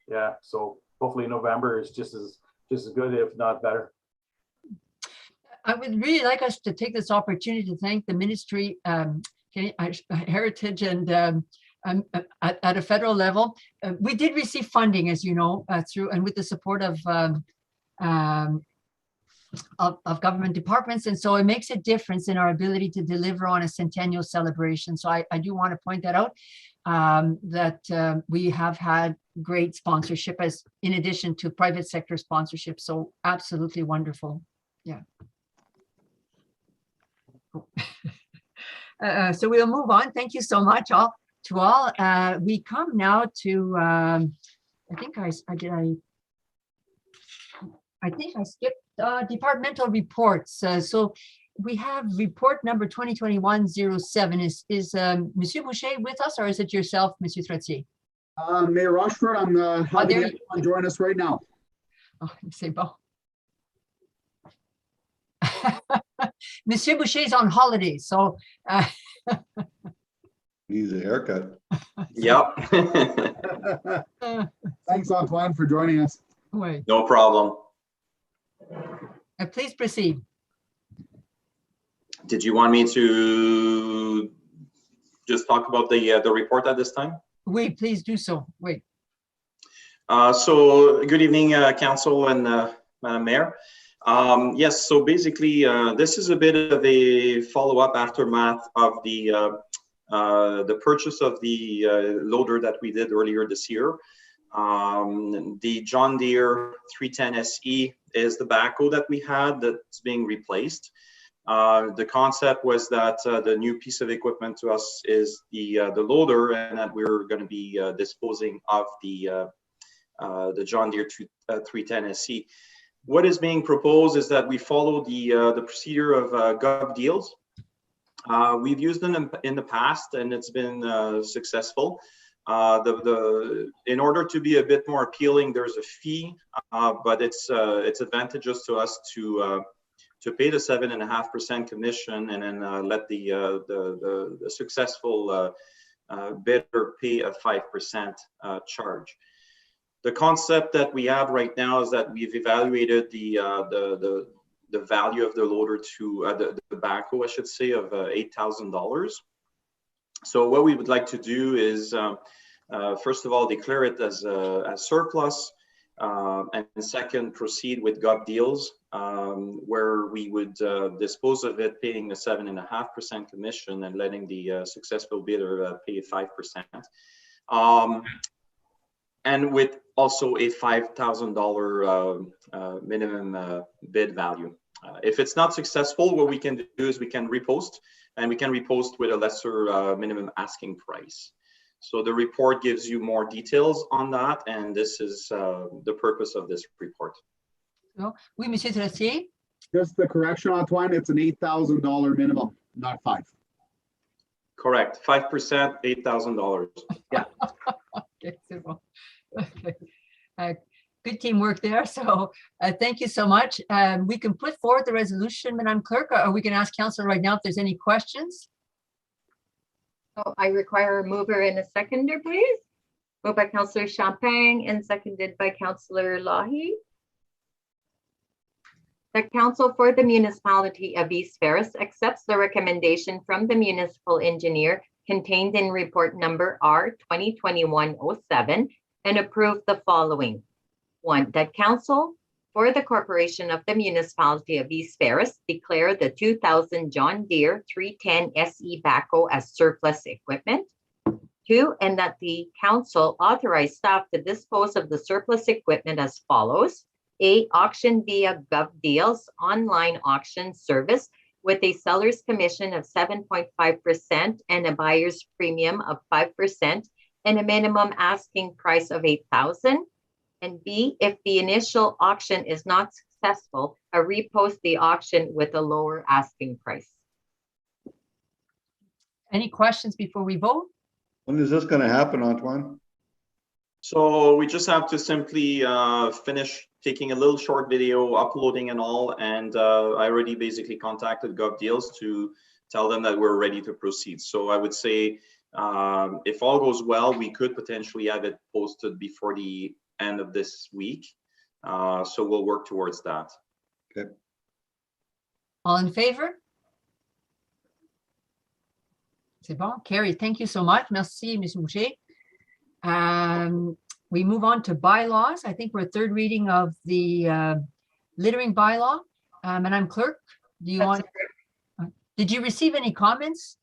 yeah, so hopefully November is just as good, if not better. I would really like us to take this opportunity to thank the Ministry, Heritage, and at a federal level. We did receive funding, as you know, through and with the support of government departments, and so it makes a difference in our ability to deliver on a Centennial celebration. So I do want to point that out, that we have had great sponsorship as in addition to private sector sponsorship. So absolutely wonderful. Yeah. So we'll move on. Thank you so much to all. We come now to I think I skipped departmental reports. So we have report number 2021-07. Is Monsieur Boucher with us, or is it yourself, Monsieur Trottier? Mayor Rochford, I'm happy to join us right now. Oh, c'est bon. Monsieur Boucher is on holiday, so Needs a haircut. Yep. Thanks, Antoine, for joining us. Wait. No problem. Please proceed. Did you want me to just talk about the report at this time? Wait, please do so. Wait. So good evening, Council and Madam Mayor. Yes, so basically, this is a bit of a follow-up aftermath of the purchase of the loader that we did earlier this year. The John Deere 310 SE is the backhoe that we had that's being replaced. The concept was that the new piece of equipment to us is the loader, and that we're going to be disposing of the John Deere 310 SE. What is being proposed is that we follow the procedure of gov deals. We've used them in the past, and it's been successful. In order to be a bit more appealing, there's a fee, but it's advantageous to us to pay the 7.5% commission, and then let the successful bidder pay a 5% charge. The concept that we have right now is that we've evaluated the value of the loader to the backhoe, I should say, of $8,000. So what we would like to do is, first of all, declare it as surplus, and second, proceed with gov deals, where we would dispose of it, paying the 7.5% commission and letting the successful bidder pay 5%. And with also a $5,000 minimum bid value. If it's not successful, what we can do is we can repost, and we can repost with a lesser minimum asking price. So the report gives you more details on that, and this is the purpose of this report. Oui, Monsieur Tressier. Just the correction, Antoine, it's an $8,000 minimum, not 5. Correct, 5%, $8,000. Yeah. Okay, super. Okay. Good teamwork there. So thank you so much. We can put forward the resolution, Madam Clerk, or we can ask Council right now if there's any questions. So I require a mover and a seconder, please. Moved by Councillor Champagne and seconded by Councillor Lahi. The Council for the Municipality of East Ferris accepts the recommendation from the municipal engineer contained in report number R 2021-07 and approve the following. 1, that Council for the Corporation of the Municipality of East Ferris declare the 2000 John Deere 310 SE backhoe as surplus equipment. 2, and that the Council authorize staff to dispose of the surplus equipment as follows. A, auction via gov deals online auction service with a seller's commission of 7.5% and a buyer's premium of 5% and a minimum asking price of $8,000. And B, if the initial auction is not successful, repost the auction with a lower asking price. Any questions before we vote? When is this going to happen, Antoine? So we just have to simply finish taking a little short video, uploading and all, and I already basically contacted Gov Deals to tell them that we're ready to proceed. So I would say if all goes well, we could potentially have it posted before the end of this week. So we'll work towards that. Okay. All in favor? C'est bon, carried. Thank you so much. Merci, Ms. Moucher. We move on to bylaws. I think we're third reading of the littering bylaw. Madam Clerk, do you want? Did you receive any comments?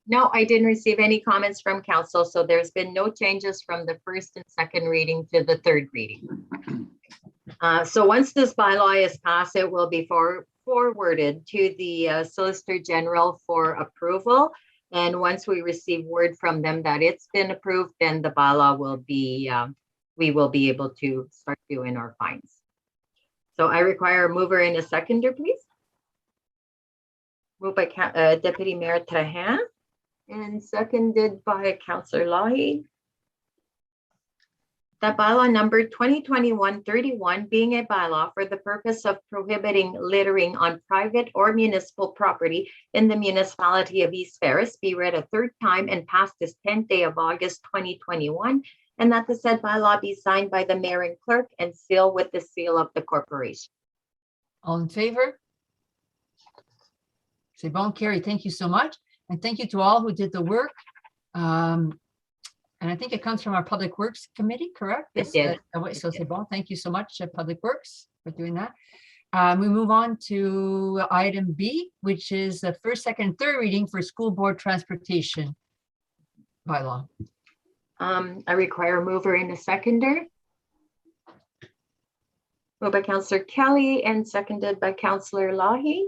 No, I didn't receive any comments from council, so there's been no changes from the first and second reading to the third reading. So once this bylaw is passed, it will be forwarded to the Solicitor General for approval. And once we receive word from them that it's been approved, then the bylaw will be, we will be able to start doing our fines. So I require a mover and a seconder, please. Moved by Deputy Mayor Trahan and seconded by Councillor Lahi. That bylaw number 2021-31 being a bylaw for the purpose of prohibiting littering on private or municipal property in the municipality of East Ferris be read a third time and passed this 10th day of August 2021, and that the said bylaw be signed by the mayor and clerk and sealed with the seal of the corporation. All in favor? C'est bon, carried. Thank you so much. And thank you to all who did the work. And I think it comes from our Public Works Committee, correct? It did. So c'est bon. Thank you so much, Public Works, for doing that. We move on to item B, which is the first, second, and third reading for school board transportation bylaw. I require a mover and a seconder. Moved by Councillor Kelly and seconded by Councillor Lahi.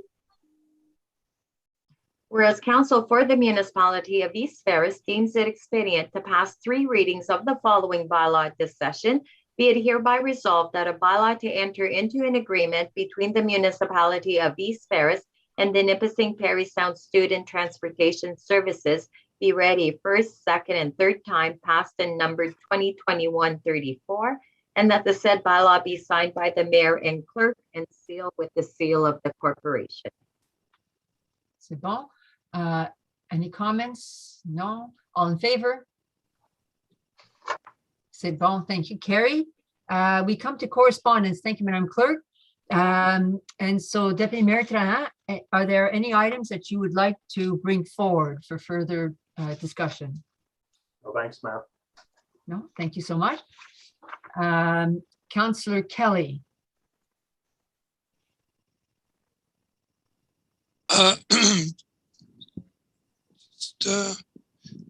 Whereas Council for the Municipality of East Ferris deems it expedient to pass 3 readings of the following bylaw at this session, be it hereby resolved that a bylaw to enter into an agreement between the Municipality of East Ferris and the Nipissing Parry Sound Student Transportation Services be read a first, second, and third time passed and numbered 2021-34, and that the said bylaw be signed by the mayor and clerk and sealed with the seal of the corporation. C'est bon. Any comments? No? All in favor? C'est bon. Thank you, Carrie. We come to correspondence. Thank you, Madam Clerk. And so Deputy Mayor Trahan, are there any items that you would like to bring forward for further discussion? No, thanks, Mayor. No, thank you so much. Councillor Kelly.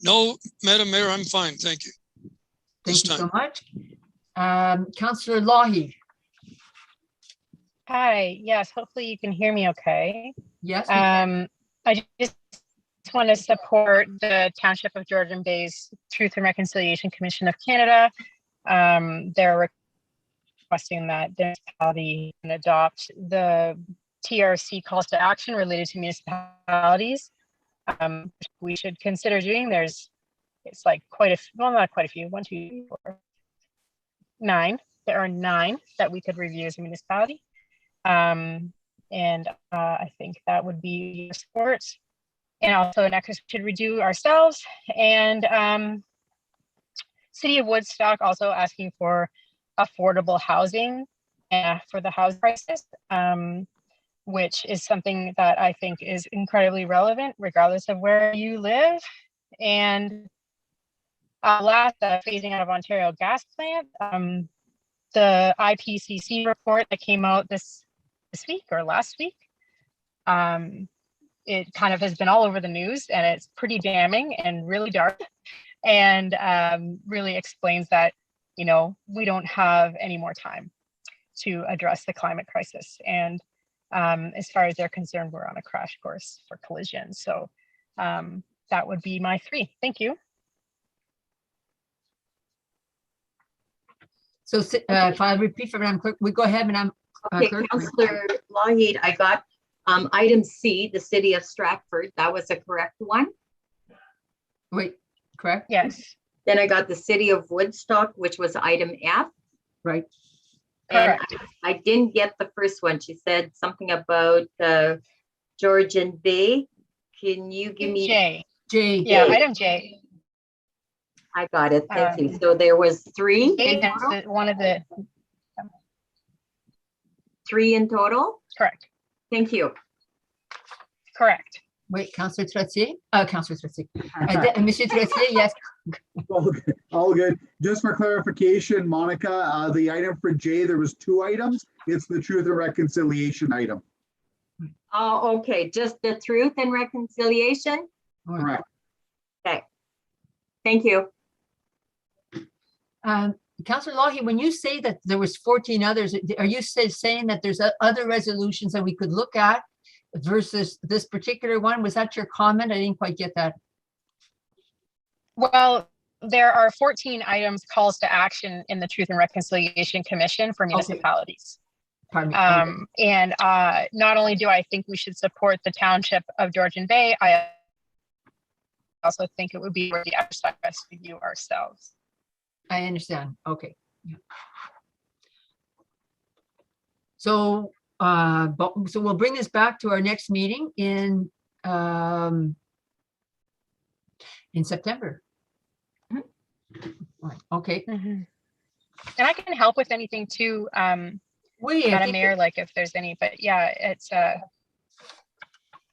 No, Madam Mayor, I'm fine. Thank you. Thank you so much. Councillor Lahi. Hi, yes, hopefully you can hear me okay. Yes. I just want to support the Township of Georgian Bay's Truth and Reconciliation Commission of Canada. They're requesting that the municipality can adopt the TRC calls to action related to municipalities. We should consider doing. It's like quite a few, well, not quite a few, 1, 2, 3, 4, 9. There are 9 that we could review as a municipality. And I think that would be support. And also next we should redo ourselves. And City of Woodstock also asking for affordable housing for the house crisis, which is something that I think is incredibly relevant regardless of where you live. And last, phasing out of Ontario gas plant, the IPCC report that came out this week or last week, it kind of has been all over the news, and it's pretty damning and really dark, and really explains that, you know, we don't have any more time to address the climate crisis. And as far as they're concerned, we're on a crash course for collision. So that would be my 3. Thank you. So if I repeat for Madam Clerk, we go ahead, Madam Okay, Clerk. Councillor Lahi, I got item C, the City of Stratford. That was a correct one. Wait, correct? Yes. Then I got the City of Woodstock, which was item F. Right. And I didn't get the first one. She said something about Georgian Bay. Can you give me J? J. Yeah, item J. I got it. Thank you. So there was 3 in total? One of the 3 in total? correct. Thank you. Correct. Wait, Councillor Trottier? Councillor Trottier. Monsieur Trottier, yes. All good. Just for clarification, Monica, the item for J, there was 2 items. It's the Truth and Reconciliation item. Oh, okay. Just the Truth and Reconciliation? Correct. Okay. Thank you. Councillor Lahi, when you say that there was 14 others, are you saying that there's other resolutions that we could look at versus this particular one? Was that your comment? I didn't quite get that. Well, there are 14 items calls to action in the Truth and Reconciliation Commission for municipalities. Okay. Pardon me. And not only do I think we should support the Township of Georgian Bay, I also think it would be worthy exercise to you ourselves. I understand. Okay. Yeah. So, so we'll bring this back to our next meeting in September. Right. Okay. And I can help with anything too, Madam Mayor, like if there's any, but yeah, it's I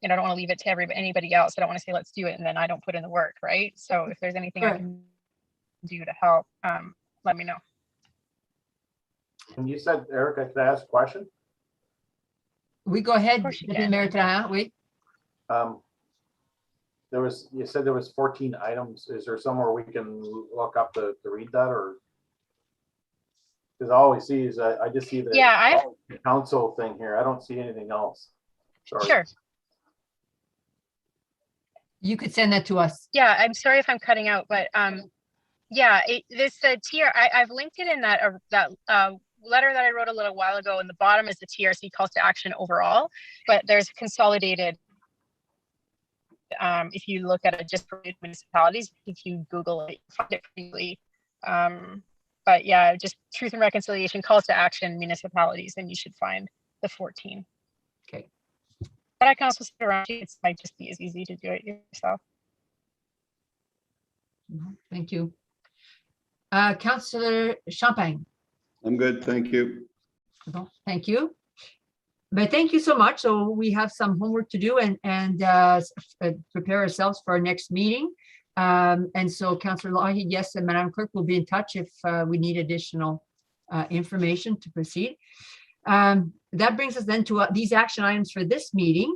don't want to leave it to anybody else. I don't want to say let's do it and then I don't put in the work, right? So if there's anything I can do to help, let me know. And you said, Erica, could I ask a question? We go ahead, course you Deputy can. Mayor Trahan, wait. You said there was 14 items. Is there somewhere we can look up to read that, or? Because all we see is, I just see the council thing here. I don't see anything else. Sorry. Sure. You could send that to us. Yeah, I'm sorry if I'm cutting out, but yeah, this I've linked it in that letter that I wrote a little while ago. And the bottom is the TRC calls to action overall, but there's consolidated. If you look at it just for municipalities, if you Google it, you find it freely. But yeah, just truth and reconciliation calls to action municipalities, and you should find the 14. Okay. But I can also sit around you. It might just be as easy to do it yourself. Thank you. Councillor Champagne. I'm good, thank you. Thank you. But thank you so much. So we have some homework to do and prepare ourselves for our next meeting. And so Councillor Lougheed, yes, and Madam Clerk will be in touch if we need additional information to proceed. That brings us then to these action items for this meeting.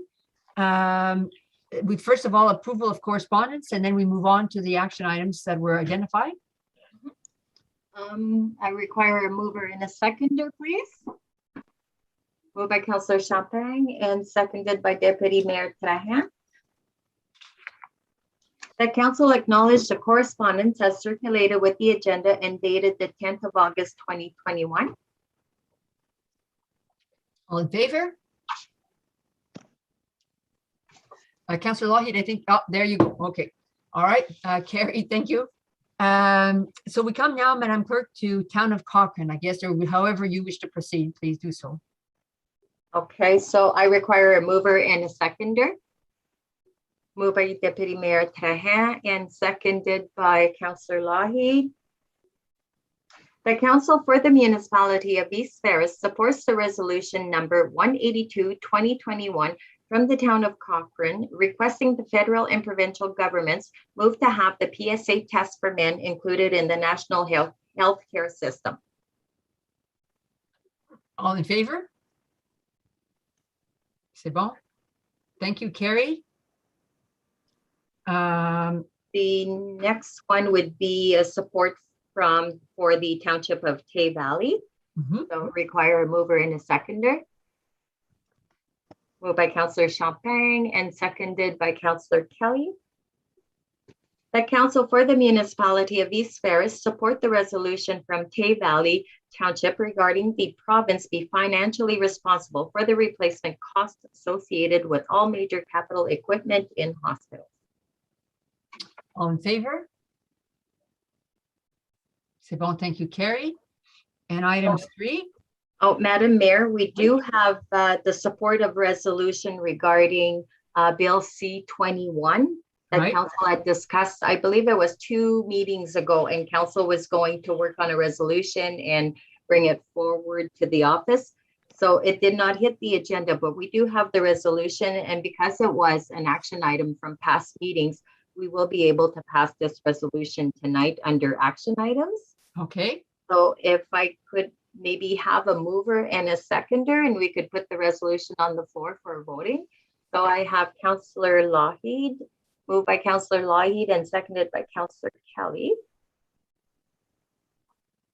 We first of all, approval of correspondence, and then we move on to the action items that were identified. I require a mover and a seconder, please. Moved by Councillor Champagne and seconded by Deputy Mayor Trahan. The council acknowledged the correspondence as circulated with the agenda and dated the 10th of August, 2021. All in favor? Councillor Lougheed, I think, oh, there you go. Okay. All right, carried, thank you. So we come now, Madam Clerk, to Town of Cochrane, I guess, or however you wish to proceed, please do so. Okay, so I require a mover and a seconder. Moved by Deputy Mayor Trahan and seconded by Councillor Lougheed. The Council for the Municipality of East Ferris supports the resolution number 182/2021 from the Town of Cochrane, requesting the federal and provincial governments move to have the PSA test for men included in the national healthcare system. All in favor? C'est bon. Thank you, Carrie. The next one would be a support for the Township of Tay Valley. So require a mover and a seconder. Moved by Councillor Champagne and seconded by Councillor Kelly. The Council for the Municipality of East Ferris support the resolution from Tay Valley Township regarding the province be financially responsible for the replacement costs associated with all major capital equipment in hospitals. All in favor? C'est bon, thank you, Carrie. And item 3. Oh, Madam Mayor, we do have the support of resolution regarding Bill C-21 that Council had discussed. I believe it was 2 meetings ago, and Council was going to work on a resolution and bring it forward to the office. So it did not hit the agenda, but we do have the resolution. And because it was an action item from past meetings, we will be able to pass this resolution tonight under action items. Okay. So if I could maybe have a mover and a seconder, and we could put the resolution on the floor for voting. So I have Councillor Lougheed, moved by Councillor Lougheed and seconded by Councillor Kelly.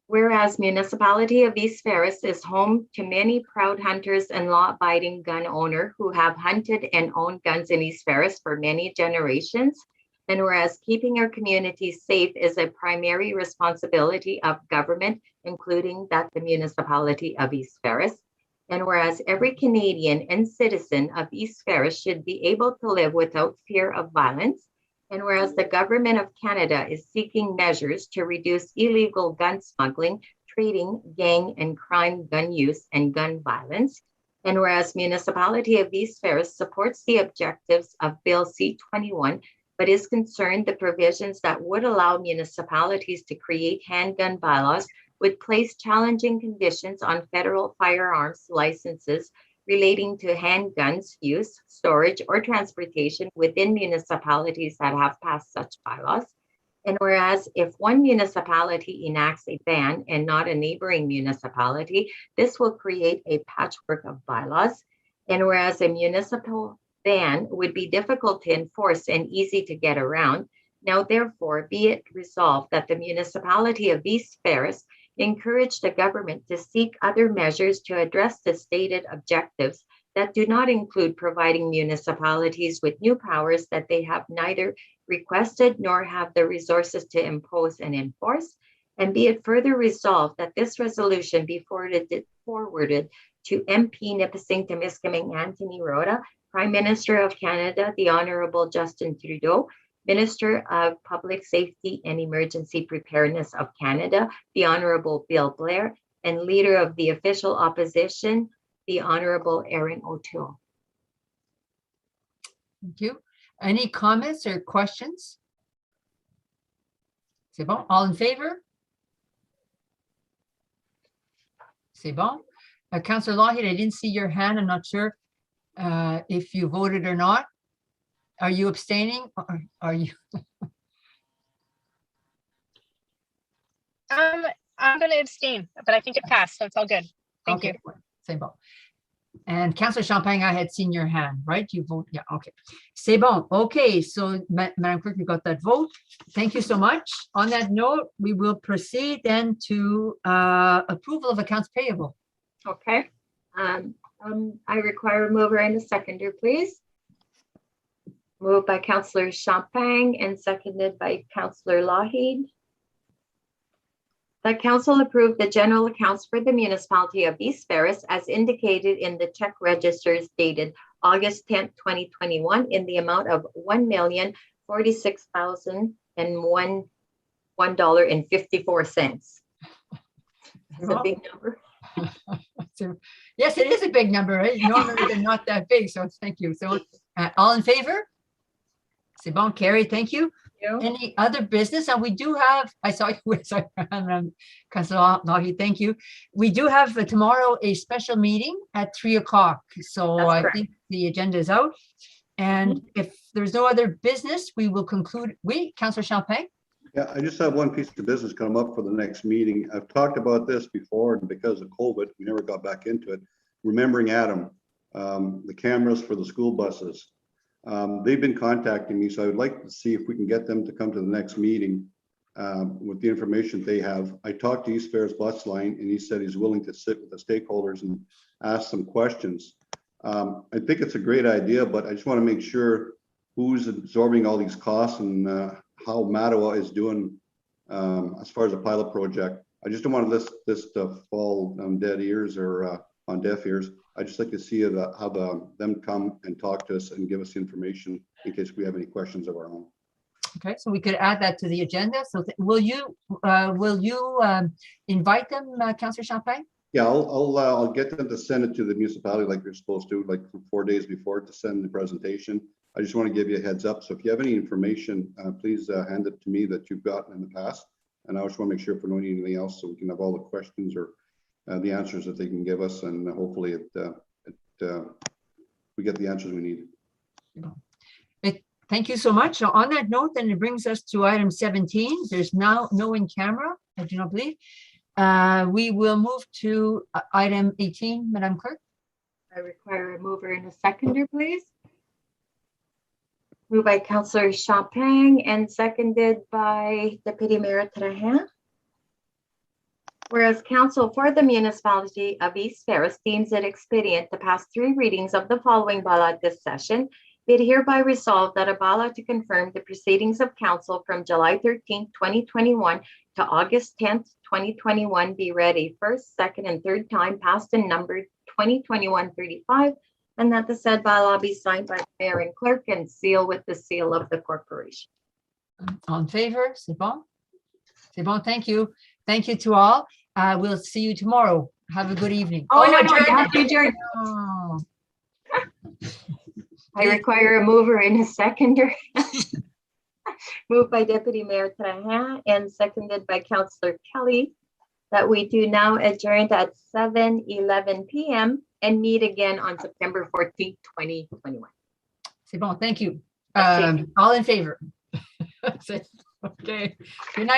Whereas Municipality of East Ferris is home to many proud hunters and law-abiding gun owners who have hunted and owned guns in East Ferris for many generations. And whereas keeping our communities safe is a primary responsibility of government, including that the Municipality of East Ferris. And whereas every Canadian and citizen of East Ferris should be able to live without fear of violence. And whereas the Government of Canada is seeking measures to reduce illegal gun smuggling, trading, gang and crime gun use and gun violence. And whereas Municipality of East Ferris supports the objectives of Bill C-21, but is concerned the provisions that would allow municipalities to create handgun bylaws would place challenging conditions on federal firearms licenses relating to handguns use, storage, or transportation within municipalities that have passed such bylaws. And whereas if one municipality enacts a ban and not a neighboring municipality, this will create a patchwork of bylaws. And whereas a municipal ban would be difficult to enforce and easy to get around, now therefore be it resolved that the municipality of East Ferris encourage the government to seek other measures to address the stated objectives that do not include providing municipalities with new powers that they have neither requested nor have the resources to impose and enforce. And be it further resolved that this resolution be forwarded to MP Nipissing Temiskaming Anthony Rota, Prime Minister of Canada, the Honorable Justin Trudeau, Minister of Public Safety and Emergency Preparedness of Canada, the Honorable Bill Blair, and Leader of the Official Opposition, the Honorable Erin O'Toole. Thank you. Any comments or questions? C'est bon. All in favor? C'est bon. Councillor Lougheed, I didn't see your hand. I'm not sure if you voted or not. Are you abstaining or are you? I'm going to abstain, but I think it passed, so it's all good. Thank you. C'est bon. And Councillor Champagne, I had seen your hand, right? You vote, yeah, okay. C'est bon. Okay, so Madam Clerk, you got that vote. Thank you so much. On that note, we will proceed then to approval of accounts payable. Okay. I require a mover and a seconder, please. Moved by Councillor Champagne and seconded by Councillor Lougheed. That council approved the general accounts for the municipality of East Ferris as indicated in the check registers dated August 10th, 2021 in the amount of $1,046,001.54. That's a big number. So, yes, it is a big number. Right? Normally they're not that big, so thank you. So all in favor? C'est bon, carried, thank you. Any other business? And we do have, I saw you, sorry, Councillor Lougheed, thank you. We do have tomorrow a special meeting at 3 o'clock. So I think the agenda is out. And if there's no other business, we will conclude. Councillor Champagne? Yeah, I just have one piece of business come up for the next meeting. I've talked about this before, and because of COVID, we never got back into it. Remembering Adam, the cameras for the school buses. They've been contacting me, so I would like to see if we can get them to come to the next meeting with the information they have. I talked to East Ferris Bus Line, and he said he's willing to sit with the stakeholders and ask some questions. I think it's a great idea, but I just want to make sure who's absorbing all these costs and how Mattawa is doing as far as a pilot project. I just don't want this to fall on dead ears or on deaf ears. I'd just like to see how them come and talk to us and give us information in case we have any questions of our own. Okay, so we could add that to the agenda. So will you invite them, Councillor Champagne? Yeah, I'll get them to send it to the municipality like you're supposed to, like 4 days before to send the presentation. I just want to give you a heads up. So if you have any information, please hand it to me that you've gotten in the past. And I just want to make sure if we don't need anything else, so we can have all the questions or the answers that they can give us, and hopefully we get the answers we need. Thank you so much. So on that note, then it brings us to item 17. There's now no in camera, I do not believe. We will move to item 18, Madam Clerk. I require a mover and a seconder, please. Moved by Councillor Champagne and seconded by Deputy Mayor Trahan. Whereas Council for the Municipality of East Ferris deems it expedient to pass 3 readings of the following bylaw this session, be it hereby resolved that a bylaw to confirm the proceedings of Council from July 13th, 2021 to August 10th, 2021 be read a first, second, and third time passed and numbered 2021-35, and that the said bylaw be signed by the Mayor and Clerk and sealed with the seal of the corporation. All in favor? C'est bon? C'est bon, thank you. Thank you to all. We'll see you tomorrow. Have a good evening. Oh, no, you have to adjourn. Oh. I require a mover and a seconder. Moved by Deputy Mayor Trahan and seconded by Councillor Kelly that we do now adjourn at 7:11 p.m. and meet again on September 14th, 2021. C'est bon, thank you. All in favor? Okay. Good night.